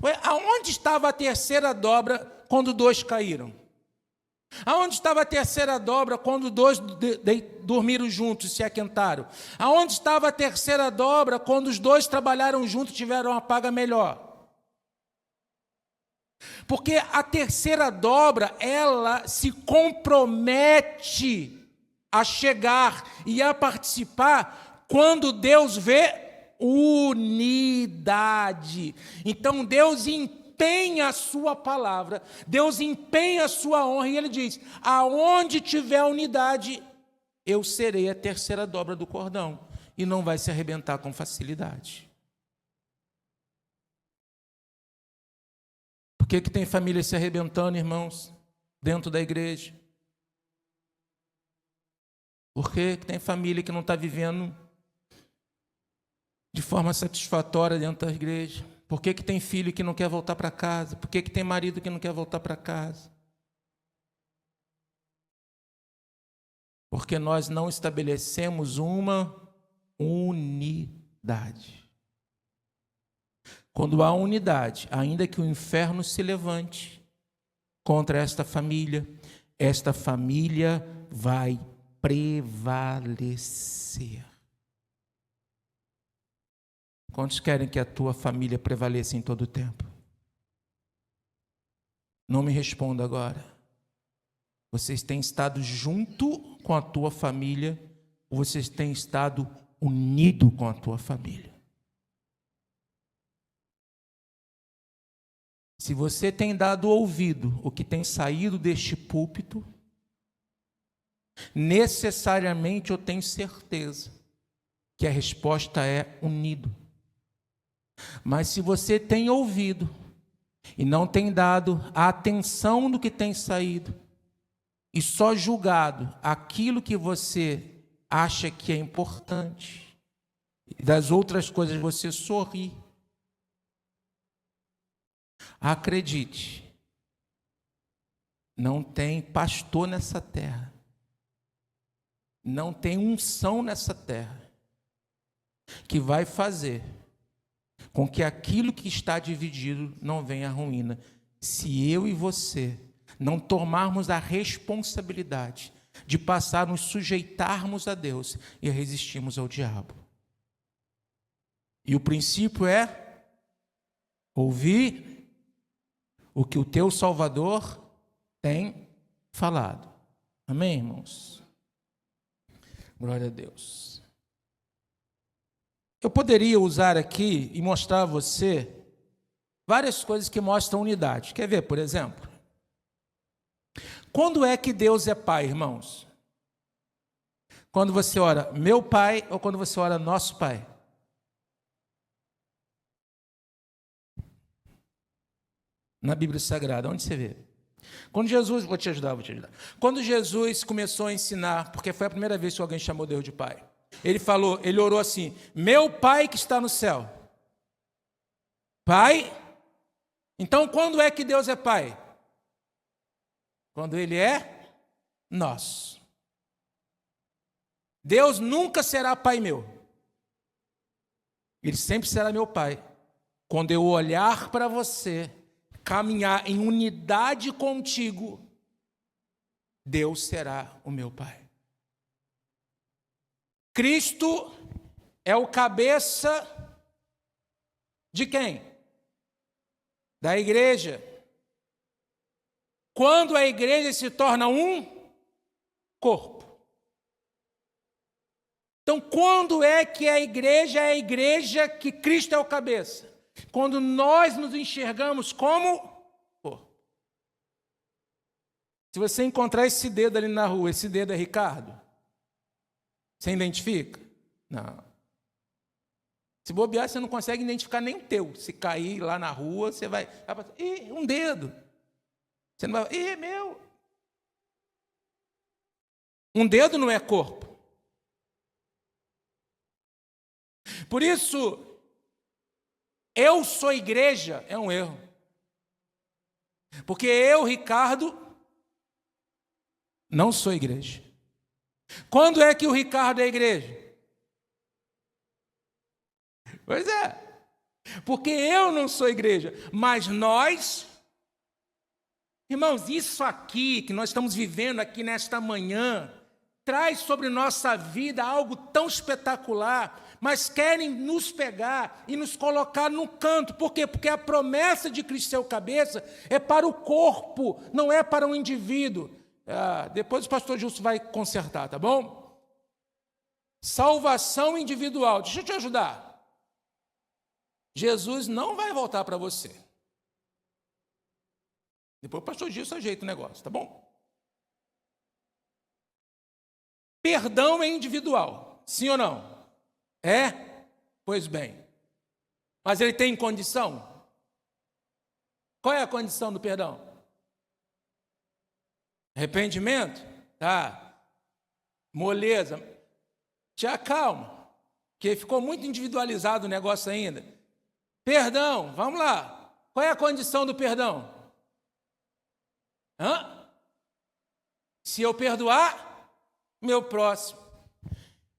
Ué, aonde estava a terceira dobra quando 2 caíram? Aonde estava a terceira dobra quando 2 dormiram juntos e se aquentaram? Aonde estava a terceira dobra quando os 2 trabalharam juntos e tiveram uma paga melhor? Porque a terceira dobra, ela se compromete a chegar e a participar quando Deus vê unidade. Então Deus empenha a sua palavra, Deus empenha a sua honra, e Ele diz: aonde tiver unidade, eu serei a terceira dobra do cordão, e não vai se arrebentar com facilidade. Por que tem família se arrebentando, irmãos, dentro da igreja? Por que tem família que não está vivendo de forma satisfatória dentro da igreja? Por que tem filho que não quer voltar para casa? Por que tem marido que não quer voltar para casa? Porque nós não estabelecemos uma unidade. Quando há unidade, ainda que o inferno se levante contra esta família vai prevalecer. Quantos querem que a tua família prevaleça em todo o tempo? Não me responda agora. Vocês têm estado junto com a tua família ou vocês têm estado unido com a tua família? Se você tem dado ouvido o que tem saído deste púlpito, necessariamente eu tenho certeza que a resposta é unido. Mas se você tem ouvido e não tem dado a atenção do que tem saído, e só julgado aquilo que você acha que é importante, e das outras coisas você sorri, acredite, não tem pastor nessa terra, não tem unção nessa terra, que vai fazer com que aquilo que está dividido não venha à ruína, se eu e você não tomarmos a responsabilidade de passar a nos sujeitarmos a Deus e a resistirmos ao diabo. E o princípio é ouvir o que o teu Salvador tem falado. Amém, irmãos? Glória a Deus. Eu poderia usar aqui e mostrar a você várias coisas que mostram unidade. Quer ver, por exemplo? Quando é que Deus é Pai, irmãos? Quando você ora, meu Pai, ou quando você ora, nosso Pai? Na Bíblia Sagrada, onde você vê? Quando Jesus, vou te ajudar. Quando Jesus começou a ensinar, porque foi a primeira vez que alguém chamou Deus de Pai, ele orou assim, meu Pai que está no céu. Pai? Então quando é que Deus é Pai? Quando Ele é nosso. Deus nunca será Pai meu. Ele sempre será meu Pai. Quando eu olhar para você, caminhar em unidade contigo, Deus será o meu Pai. Cristo é o cabeça de quem? Da igreja. Quando a igreja se torna um corpo. Então, quando é que a igreja que Cristo é o cabeça? Quando nós nos enxergamos como corpo. Se você encontrar esse dedo ali na rua, esse dedo é Ricardo? Você identifica? Não. Se bobear, você não consegue identificar nem o teu. Se cair lá na rua, você vai... Ih, um dedo. Você não vai... Ih, é meu. Um dedo não é corpo. Por isso, eu sou igreja, é um erro. Porque eu, Ricardo, não sou igreja. Quando é que o Ricardo é igreja? Pois é, porque eu não sou igreja, mas nós, irmãos, isso aqui que nós estamos vivendo aqui nesta manhã, traz sobre nossa vida algo tão espetacular, mas querem nos pegar e nos colocar num canto. Por quê? Porque a promessa de Cristo ser o cabeça é para o corpo, não é para o indivíduo. Depois o pastor Justo vai consertar, tá bom? Salvação individual. Deixa eu te ajudar. Jesus não vai voltar para você. Depois o pastor Gilson ajeita o negócio, tá bom? Perdão é individual, sim ou não? É? Pois bem. Mas ele tem condição? Qual é a condição do perdão? Arrependimento? Tá. Moleza. Te acalma, porque ficou muito individualizado o negócio ainda. Perdão, vamos lá. Qual é a condição do perdão? Se eu perdoar, meu próximo.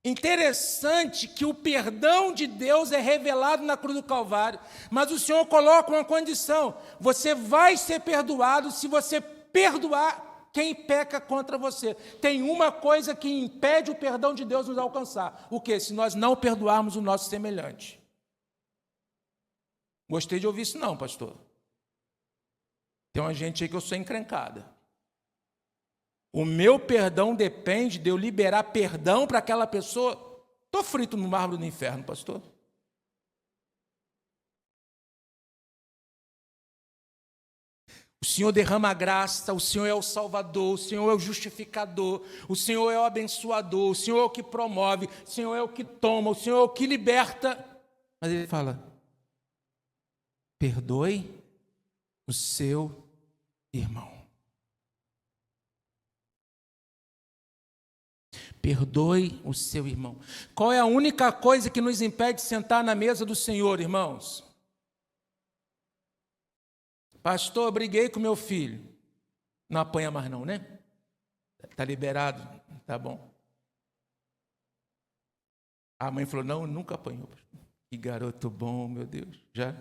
Interessante que o perdão de Deus é revelado na cruz do Calvário, mas o Senhor coloca uma condição: você vai ser perdoado se você perdoar quem peca contra você. Tem uma coisa que impede o perdão de Deus nos alcançar. O quê? Se nós não perdoarmos o nosso semelhante. Gostei de ouvir isso não, pastor. Tem uma gente aí que eu sou encrencada. O meu perdão depende de eu liberar perdão para aquela pessoa. Estou frito no mármore do inferno, pastor. O Senhor derrama a graça, o Senhor é o Salvador, o Senhor é o justificador, o Senhor é o abençoador, o Senhor é o que promove, o Senhor é o que toma, o Senhor é o que liberta. Mas ele fala: perdoe o seu irmão. Perdoe o seu irmão. Qual é a única coisa que nos impede de sentar na mesa do Senhor, irmãos? Pastor, briguei com meu filho. Não apanha mais não, né? Está liberado? Tá bom. A mãe falou: não, nunca apanhou. Que garoto bom, meu Deus. Já?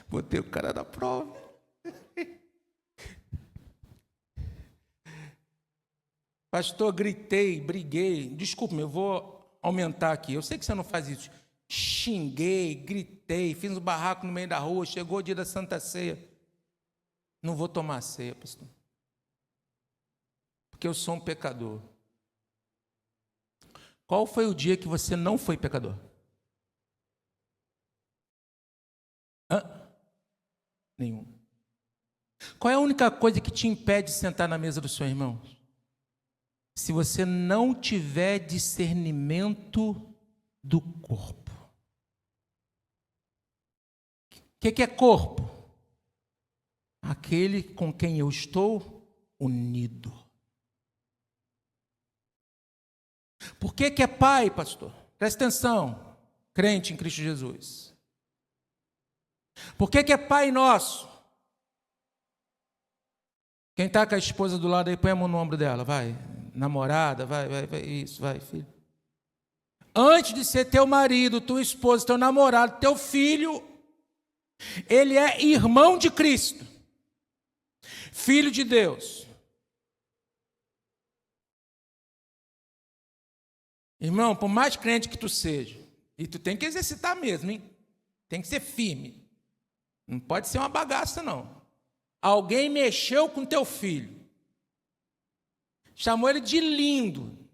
Botei o cara na prova. Pastor, gritei, briguei. Desculpe, eu vou aumentar aqui. Eu sei que você não faz isso. Xinguei, gritei, fiz um barraco no meio da rua. Chegou o dia da Santa Ceia. Não vou tomar a ceia, pastor. Porque eu sou um pecador. Qual foi o dia que você não foi pecador? Nenhum. Qual é a única coisa que te impede de sentar na mesa do seu irmão? Se você não tiver discernimento do corpo. O que é corpo? Aquele com quem eu estou unido. Por que é pai, pastor? Presta atenção, crente em Cristo Jesus. Por que é Pai Nosso? Quem está com a esposa do lado aí, põe a mão no ombro dela, vai. Namorada, vai, isso, vai, filho. Antes de ser teu marido, tua esposa, teu namorado, teu filho, ele é irmão de Cristo, filho de Deus. Irmão, por mais crente que tu seja, e tu tem que exercitar mesmo, hein? Tem que ser firme. Não pode ser uma bagaça, não. Alguém mexeu com teu filho, chamou ele de lindo,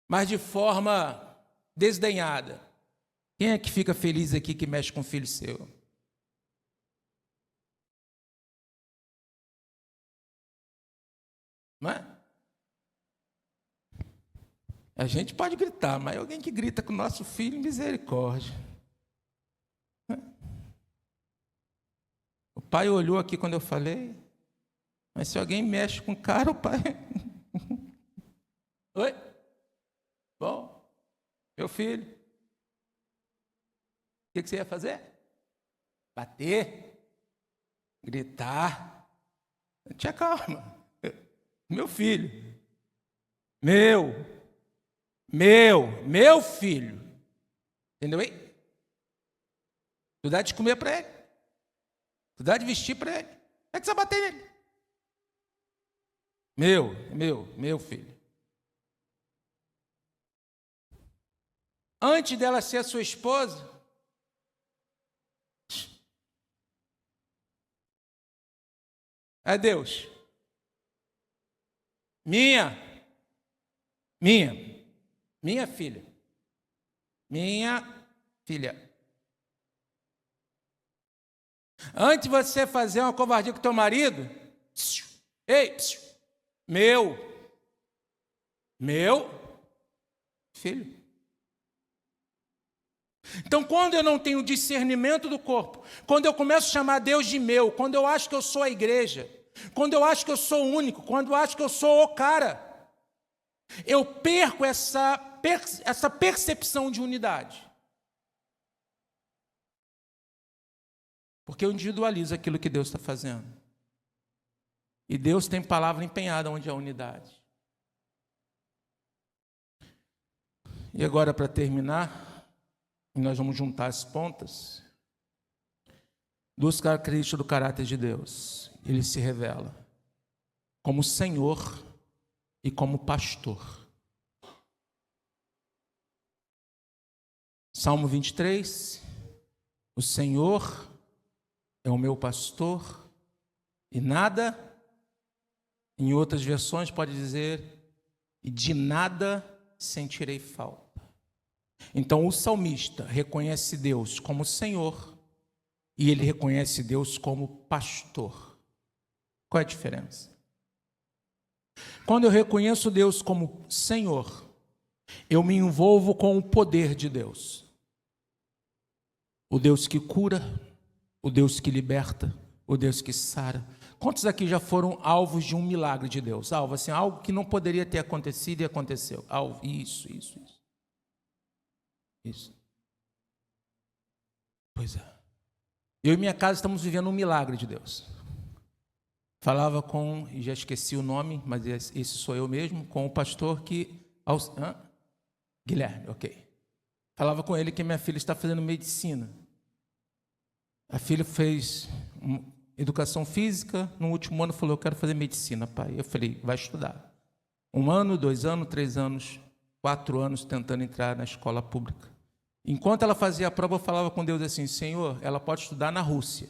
mas de forma desdenhada. Quem é que fica feliz aqui que mexe com o filho seu? Não é? A gente pode gritar, mas alguém que grita com o nosso filho, misericórdia. O pai olhou aqui quando eu falei, mas se alguém mexe com o cara, o pai... Oi? Bom, meu filho, o que você ia fazer? Bater, gritar. Tinha calma. Meu filho, meu filho, entendeu aí? Tu dá de comer para ele, tu dá de vestir para ele, é que você vai bater nele. Meu filho. Antes dela ser a sua esposa, é Deus. Minha filha. Minha filha. Antes de você fazer uma covardia com teu marido, ei, meu filho. Então, quando eu não tenho discernimento do corpo, quando eu começo a chamar Deus de meu, quando eu acho que eu sou a igreja, quando eu acho que eu sou o único, quando eu acho que eu sou o cara, eu perco essa percepção de unidade. Porque eu individualizo aquilo que Deus está fazendo. E Deus tem palavra empenhada onde há unidade. E agora, para terminar, nós vamos juntar as pontas. Duas características do caráter de Deus. Ele se revela como Senhor e como pastor. Salmo 23. O Senhor é o meu pastor e nada, em outras versões pode dizer, e de nada sentirei falta. Então o salmista reconhece Deus como Senhor e ele reconhece Deus como pastor. Qual é a diferença? Quando eu reconheço Deus como Senhor, eu me envolvo com o poder de Deus. O Deus que cura, o Deus que liberta, o Deus que sara. Quantos aqui já foram alvos de um milagre de Deus? Alvo, assim, algo que não poderia ter acontecido e aconteceu. Alvo, isso. Pois é. Eu e minha casa estamos vivendo um milagre de Deus. Falava e já esqueci o nome, mas esse sou eu mesmo, com o pastor Guilherme, ok. Falava com ele que minha filha está fazendo medicina. A filha fez educação física, no último ano falou, eu quero fazer medicina, pai. Eu falei, vai estudar. 1 ano, 2 anos, 3 anos, 4 anos tentando entrar na escola pública. Enquanto ela fazia a prova, eu falava com Deus assim, Senhor, ela pode estudar na Rússia,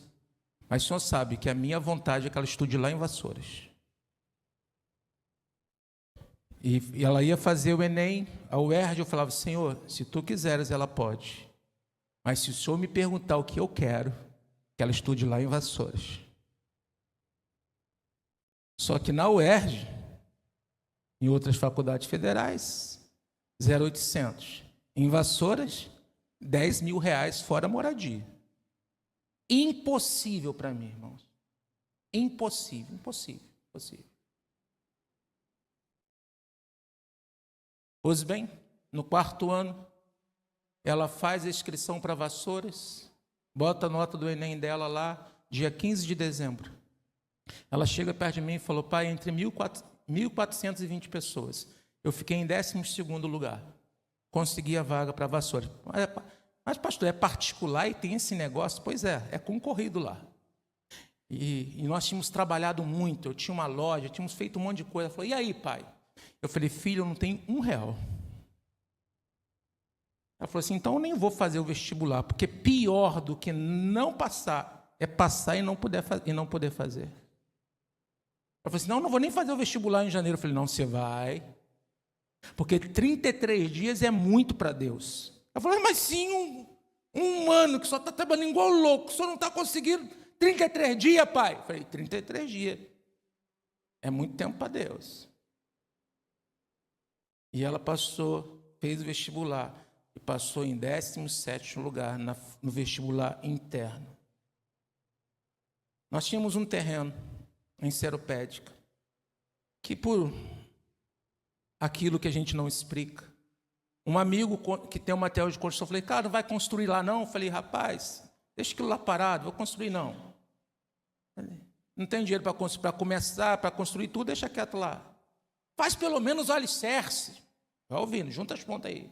mas o Senhor sabe que a minha vontade é que ela estude lá em Vassouras. E ela ia fazer o Enem, a UERJ, eu falava, Senhor, se tu quiseres, ela pode. Mas se o Senhor me perguntar o que eu quero, que ela estude lá em Vassouras. Só que na UERJ, em outras faculdades federais, 0,800. Em Vassouras, 10 mil reais fora moradia. Impossível para mim, irmãos. Impossível. Pois bem, no 4º ano, ela faz a inscrição para Vassouras, bota a nota do Enem dela lá, dia 15 de dezembro. Ela chega perto de mim e falou, pai, entre 1.420 pessoas, eu fiquei em 12º lugar. Consegui a vaga para Vassouras. Mas, pastor, é particular e tem esse negócio? Pois é concorrido lá. E nós tínhamos trabalhado muito, eu tinha uma loja, tínhamos feito um monte de coisa. Ela falou, e aí, pai? Eu falei, filho, eu não tenho R$1. Ela falou assim, então eu nem vou fazer o vestibular, porque pior do que não passar, é passar e não poder fazer. Ela falou assim, não, eu não vou nem fazer o vestibular em janeiro. Eu falei, não, você vai, porque 33 dias é muito para Deus. Ela falou, mas sim, um ano que só está trabalhando igual louco, só não está conseguindo 33 dias, pai. Eu falei, 33 dias é muito tempo para Deus. E ela fez o vestibular e passou em 17º lugar no vestibular interno. Nós tínhamos um terreno em Seropédica que, por aquilo que a gente não explica, um amigo que tem um material de construção, falei, cara, não vai construir lá não? Eu falei, rapaz, deixa aquilo lá parado, vou construir não. Não tem dinheiro para começar, para construir tudo, deixa quieto lá. Faz pelo menos o alicerce. Vai ouvindo, junta as pontas aí.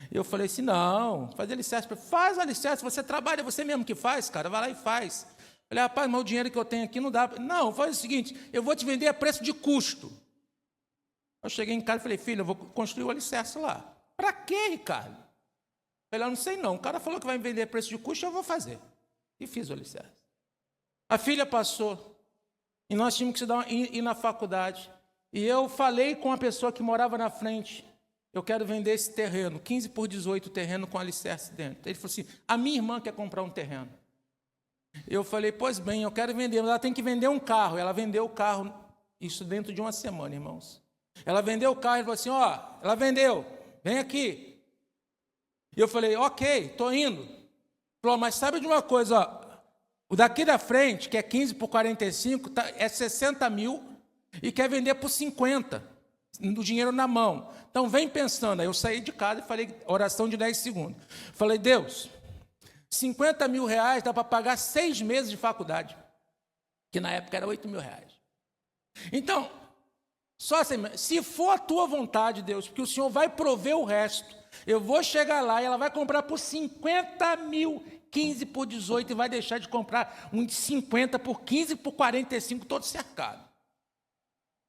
Eu falei assim, não, faz alicerce. Faz alicerce, você trabalha, você mesmo que faz, cara, vai lá e faz. Eu falei, rapaz, mas o dinheiro que eu tenho aqui não dá. Não, faz o seguinte, eu vou te vender a preço de custo. Eu cheguei em casa e falei, filho, eu vou construir o alicerce lá. Para quê, Ricardo? Eu falei, não sei não, o cara falou que vai me vender a preço de custo, eu vou fazer. E fiz o alicerce. A filha passou, e nós tínhamos que ir na faculdade. E eu falei com a pessoa que morava na frente, eu quero vender esse terreno, 15 por 18 terreno com alicerce dentro. Ele falou assim, a minha irmã quer comprar um terreno. Eu falei, pois bem, eu quero vender, mas ela tem que vender um carro. Ela vendeu o carro, isso dentro de uma semana, irmãos. Ela vendeu o carro e falou assim, ela vendeu, vem aqui. E eu falei, ok, estou indo. Falou, mas sabe de uma coisa, o daqui da frente, que é 15 por 45, é 60 mil e quer vender por 50, do dinheiro na mão. Então, vem pensando. Aí eu saí de casa e falei, oração de 10 segundos. Falei, Deus, 50 mil reais dá para pagar 6 meses de faculdade, que na época era 8 mil reais. Então, só assim, se for a tua vontade, Deus, porque o Senhor vai prover o resto, eu vou chegar lá e ela vai comprar por 50 mil, 15 por 18, e vai deixar de comprar um de 50 por 15 por 45, todo cercado.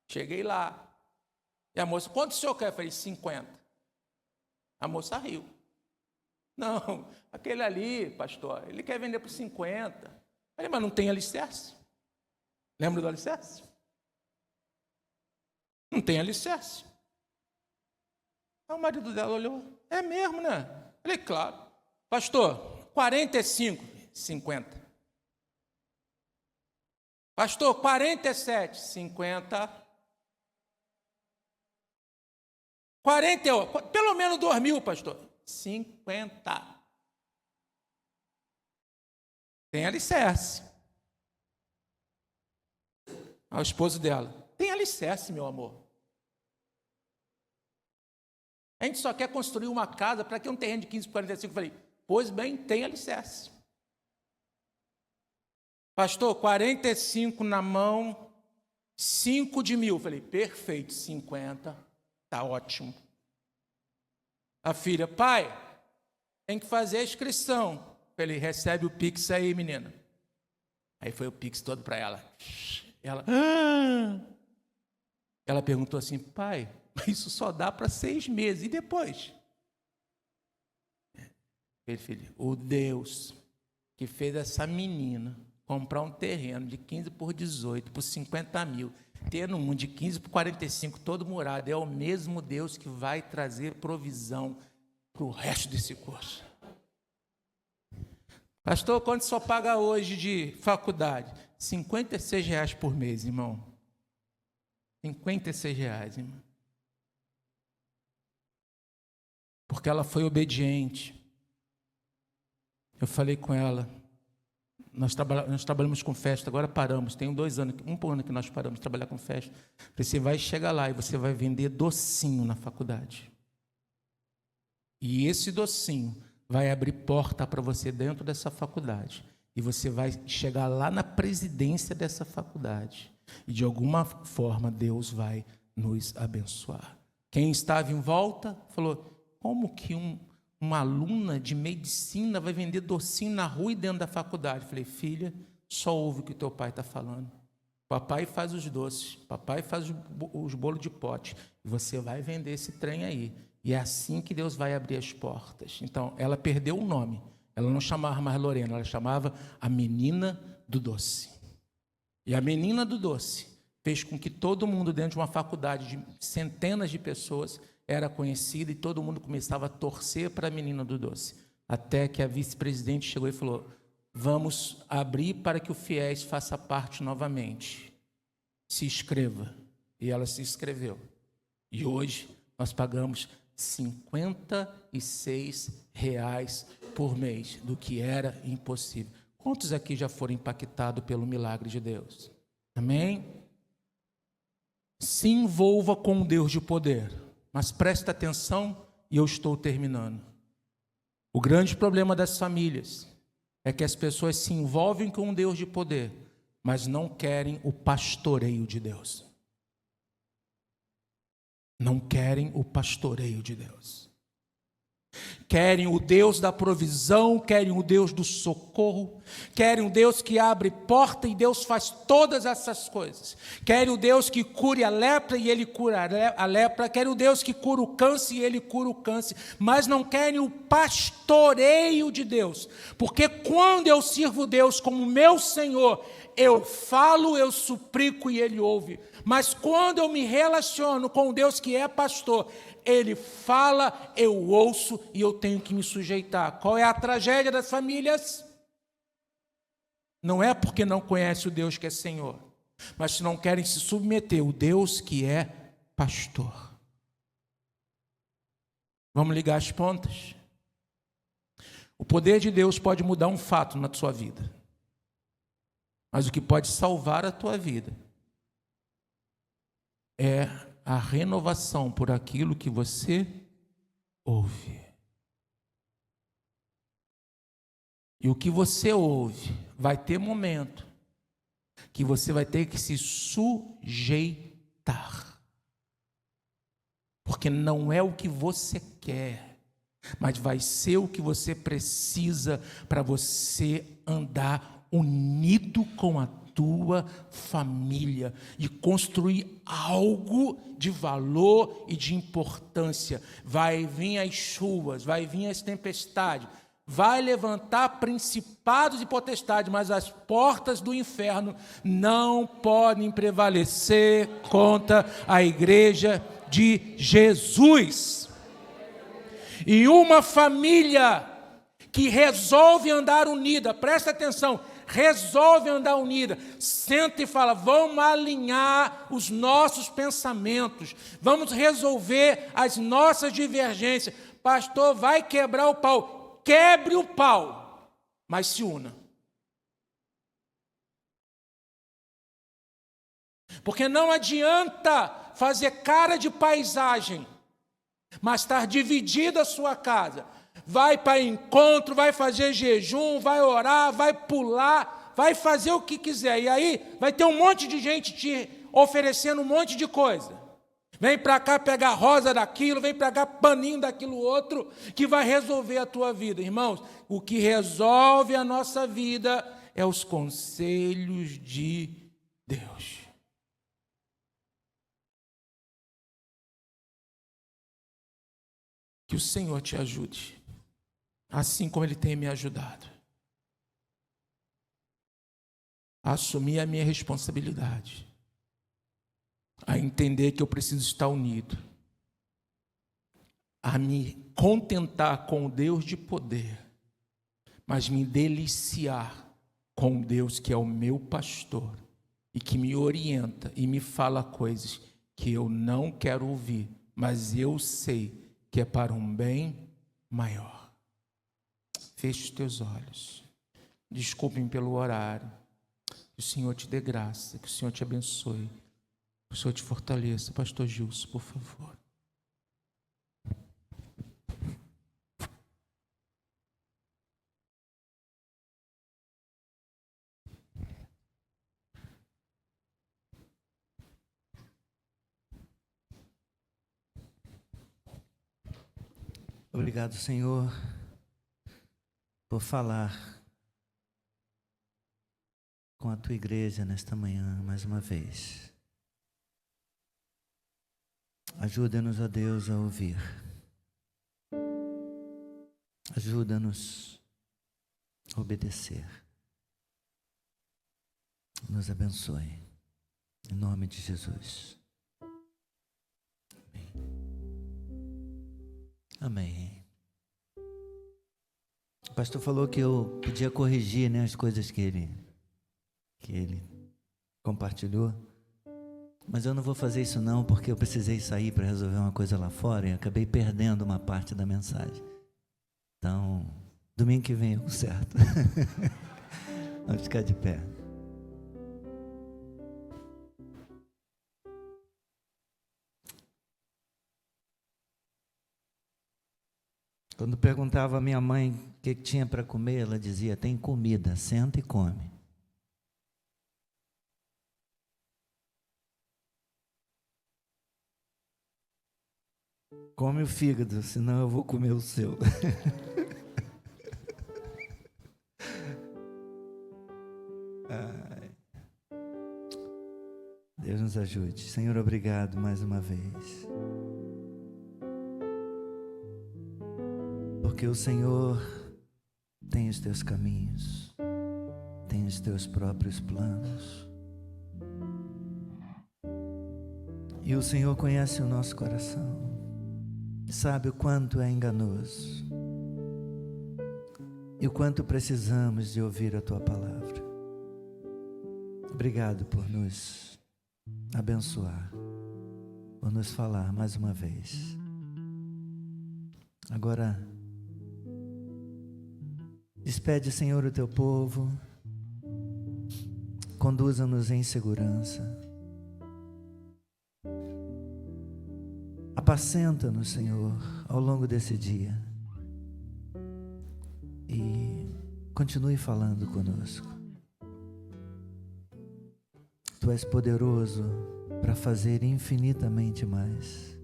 Cheguei lá. E a moça, quanto o senhor quer? Eu falei, 50. A moça riu. Não, aquele ali, pastor, ele quer vender por 50. Eu falei, mas não tem alicerce? Lembra do alicerce? Não tem alicerce. Aí o marido dela olhou, é mesmo, né? Falei, claro. Pastor, 45, 50. Pastor, 47, 50. 48, pelo menos 2.000, pastor. 50. Tem alicerce. O esposo dela, tem alicerce, meu amor. A gente só quer construir uma casa para que um terreno de 15 por 45. Eu falei, pois bem, tem alicerce. Pastor, 45 na mão, 5 de 1.000. Eu falei, perfeito, 50, está ótimo. A filha, pai, tem que fazer a inscrição. Eu falei, recebe o Pix aí, menina. Aí foi o Pix todo para ela. Ela perguntou assim, pai, isso só dá para 6 meses, e depois? Filho, o Deus que fez essa menina comprar um terreno de 15 por 18, por 50 mil, tendo um de 15 por 45, todo murado, é o mesmo Deus que vai trazer provisão para o resto desse curso. Pastor, quanto só paga hoje de faculdade? R$56 por mês, irmão. R$56, irmão. Porque ela foi obediente. Eu falei com ela, nós trabalhamos com festa, agora paramos, tem 2 anos, 1 ano que nós paramos de trabalhar com festa. Você vai chegar lá e você vai vender docinho na faculdade. E esse docinho vai abrir porta para você dentro dessa faculdade. E você vai chegar lá na presidência dessa faculdade. E de alguma forma Deus vai nos abençoar. Quem estava em volta falou, como que uma aluna de medicina vai vender docinho na rua e dentro da faculdade? Eu falei, filha, só ouve o que teu pai está falando. Papai faz os doces, papai faz os bolos de pote. E você vai vender esse trem aí. E é assim que Deus vai abrir as portas. Então, ela perdeu o nome. Ela não chamava mais Lorena, ela chamava a menina do doce. E a menina do doce fez com que todo mundo dentro de uma faculdade de centenas de pessoas era conhecida e todo mundo começava a torcer para a menina do doce. Até que a vice-presidente chegou e falou, vamos abrir para que o FIES faça parte novamente. Se inscreva. E ela se inscreveu. E hoje nós pagamos R$56 por mês, do que era impossível. Quantos aqui já foram impactados pelo milagre de Deus? Amém? Se envolva com um Deus de poder, mas presta atenção e eu estou terminando. O grande problema das famílias é que as pessoas se envolvem com um Deus de poder, mas não querem o pastoreio de Deus. Não querem o pastoreio de Deus. Querem o Deus da provisão, querem o Deus do socorro, querem o Deus que abre porta e Deus faz todas essas coisas. Querem o Deus que cure a lepra e Ele cura a lepra, querem o Deus que cura o câncer e Ele cura o câncer, mas não querem o pastoreio de Deus, porque quando eu sirvo Deus como meu Senhor, eu falo, eu suplico e Ele ouve. Mas quando eu me relaciono com o Deus que é pastor, Ele fala, eu ouço e eu tenho que me sujeitar. Qual é a tragédia das famílias? Não é porque não conhece o Deus que é Senhor, mas não querem se submeter ao Deus que é pastor. Vamos ligar as pontas? O poder de Deus pode mudar um fato na sua vida, mas o que pode salvar a tua vida é a renovação por aquilo que você ouve. E o que você ouve, vai ter momento que você vai ter que se sujeitar. Porque não é o que você quer, mas vai ser o que você precisa para você andar unido com a tua família e construir algo de valor e de importância. Vai vir as chuvas, vai vir as tempestades, vai levantar principados e potestades, mas as portas do inferno não podem prevalecer contra a igreja de Jesus. E uma família que resolve andar unida, presta atenção, resolve andar unida, senta e fala: vamos alinhar os nossos pensamentos, vamos resolver as nossas divergências. Pastor, vai quebrar o pau, quebre o pau, mas se una. Porque não adianta fazer cara de paisagem, mas estar dividida a sua casa. Vai para encontro, vai fazer jejum, vai orar, vai pular, vai fazer o que quiser. E aí vai ter um monte de gente te oferecendo um monte de coisa. Vem para cá pegar rosa daquilo, vem para cá paninho daquilo outro, que vai resolver a tua vida. Irmãos, o que resolve a nossa vida é os conselhos de Deus. Que o Senhor te ajude, assim como Ele tem me ajudado, a assumir a minha responsabilidade, a entender que eu preciso estar unido, a me contentar com o Deus de poder, mas me deliciar com o Deus que é o meu pastor e que me orienta e me fala coisas que eu não quero ouvir, mas eu sei que é para um bem maior. Feche os teus olhos. Desculpem pelo horário. Que o Senhor te dê graça, que o Senhor te abençoe, que o Senhor te fortaleça. Pastor Gilson, por favor. Obrigado, Senhor, por falar com a tua igreja nesta manhã, mais uma vez. Ajuda-nos, ó Deus, a ouvir. Ajuda-nos a obedecer. Nos abençoe. Em nome de Jesus. Amém. O pastor falou que eu podia corrigir, né, as coisas que ele compartilhou. Mas eu não vou fazer isso não, porque eu precisei sair para resolver uma coisa lá fora e acabei perdendo uma parte da mensagem. Então, domingo que vem eu conserto. Vamos ficar de pé. Quando perguntava à minha mãe o que tinha para comer, ela dizia: tem comida, senta e come. Come o fígado, senão eu vou comer o seu. Deus nos ajude. Senhor, obrigado mais uma vez. Porque o Senhor tem os teus caminhos, tem os teus próprios planos. E o Senhor conhece o nosso coração, sabe o quanto é enganoso e o quanto precisamos de ouvir a tua palavra. Obrigado por nos abençoar, por nos falar mais uma vez. Agora, despede, Senhor, o teu povo, conduza-nos em segurança, apacenta-nos, Senhor, ao longo desse dia e continue falando conosco. Tu és poderoso para fazer infinitamente mais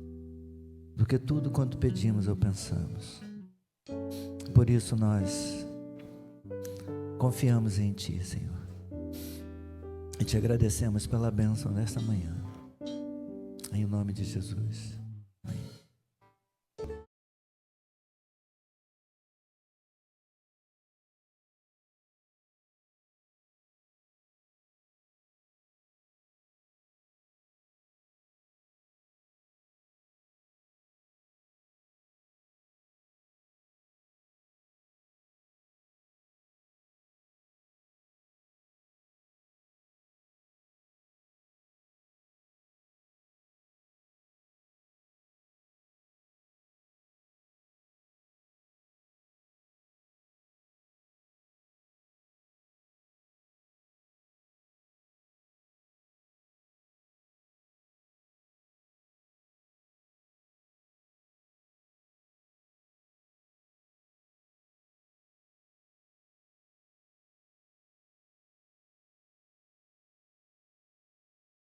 do que tudo quanto pedimos ou pensamos. Por isso nós confiamos em Ti, Senhor, e Te agradecemos pela bênção desta manhã, em nome de Jesus.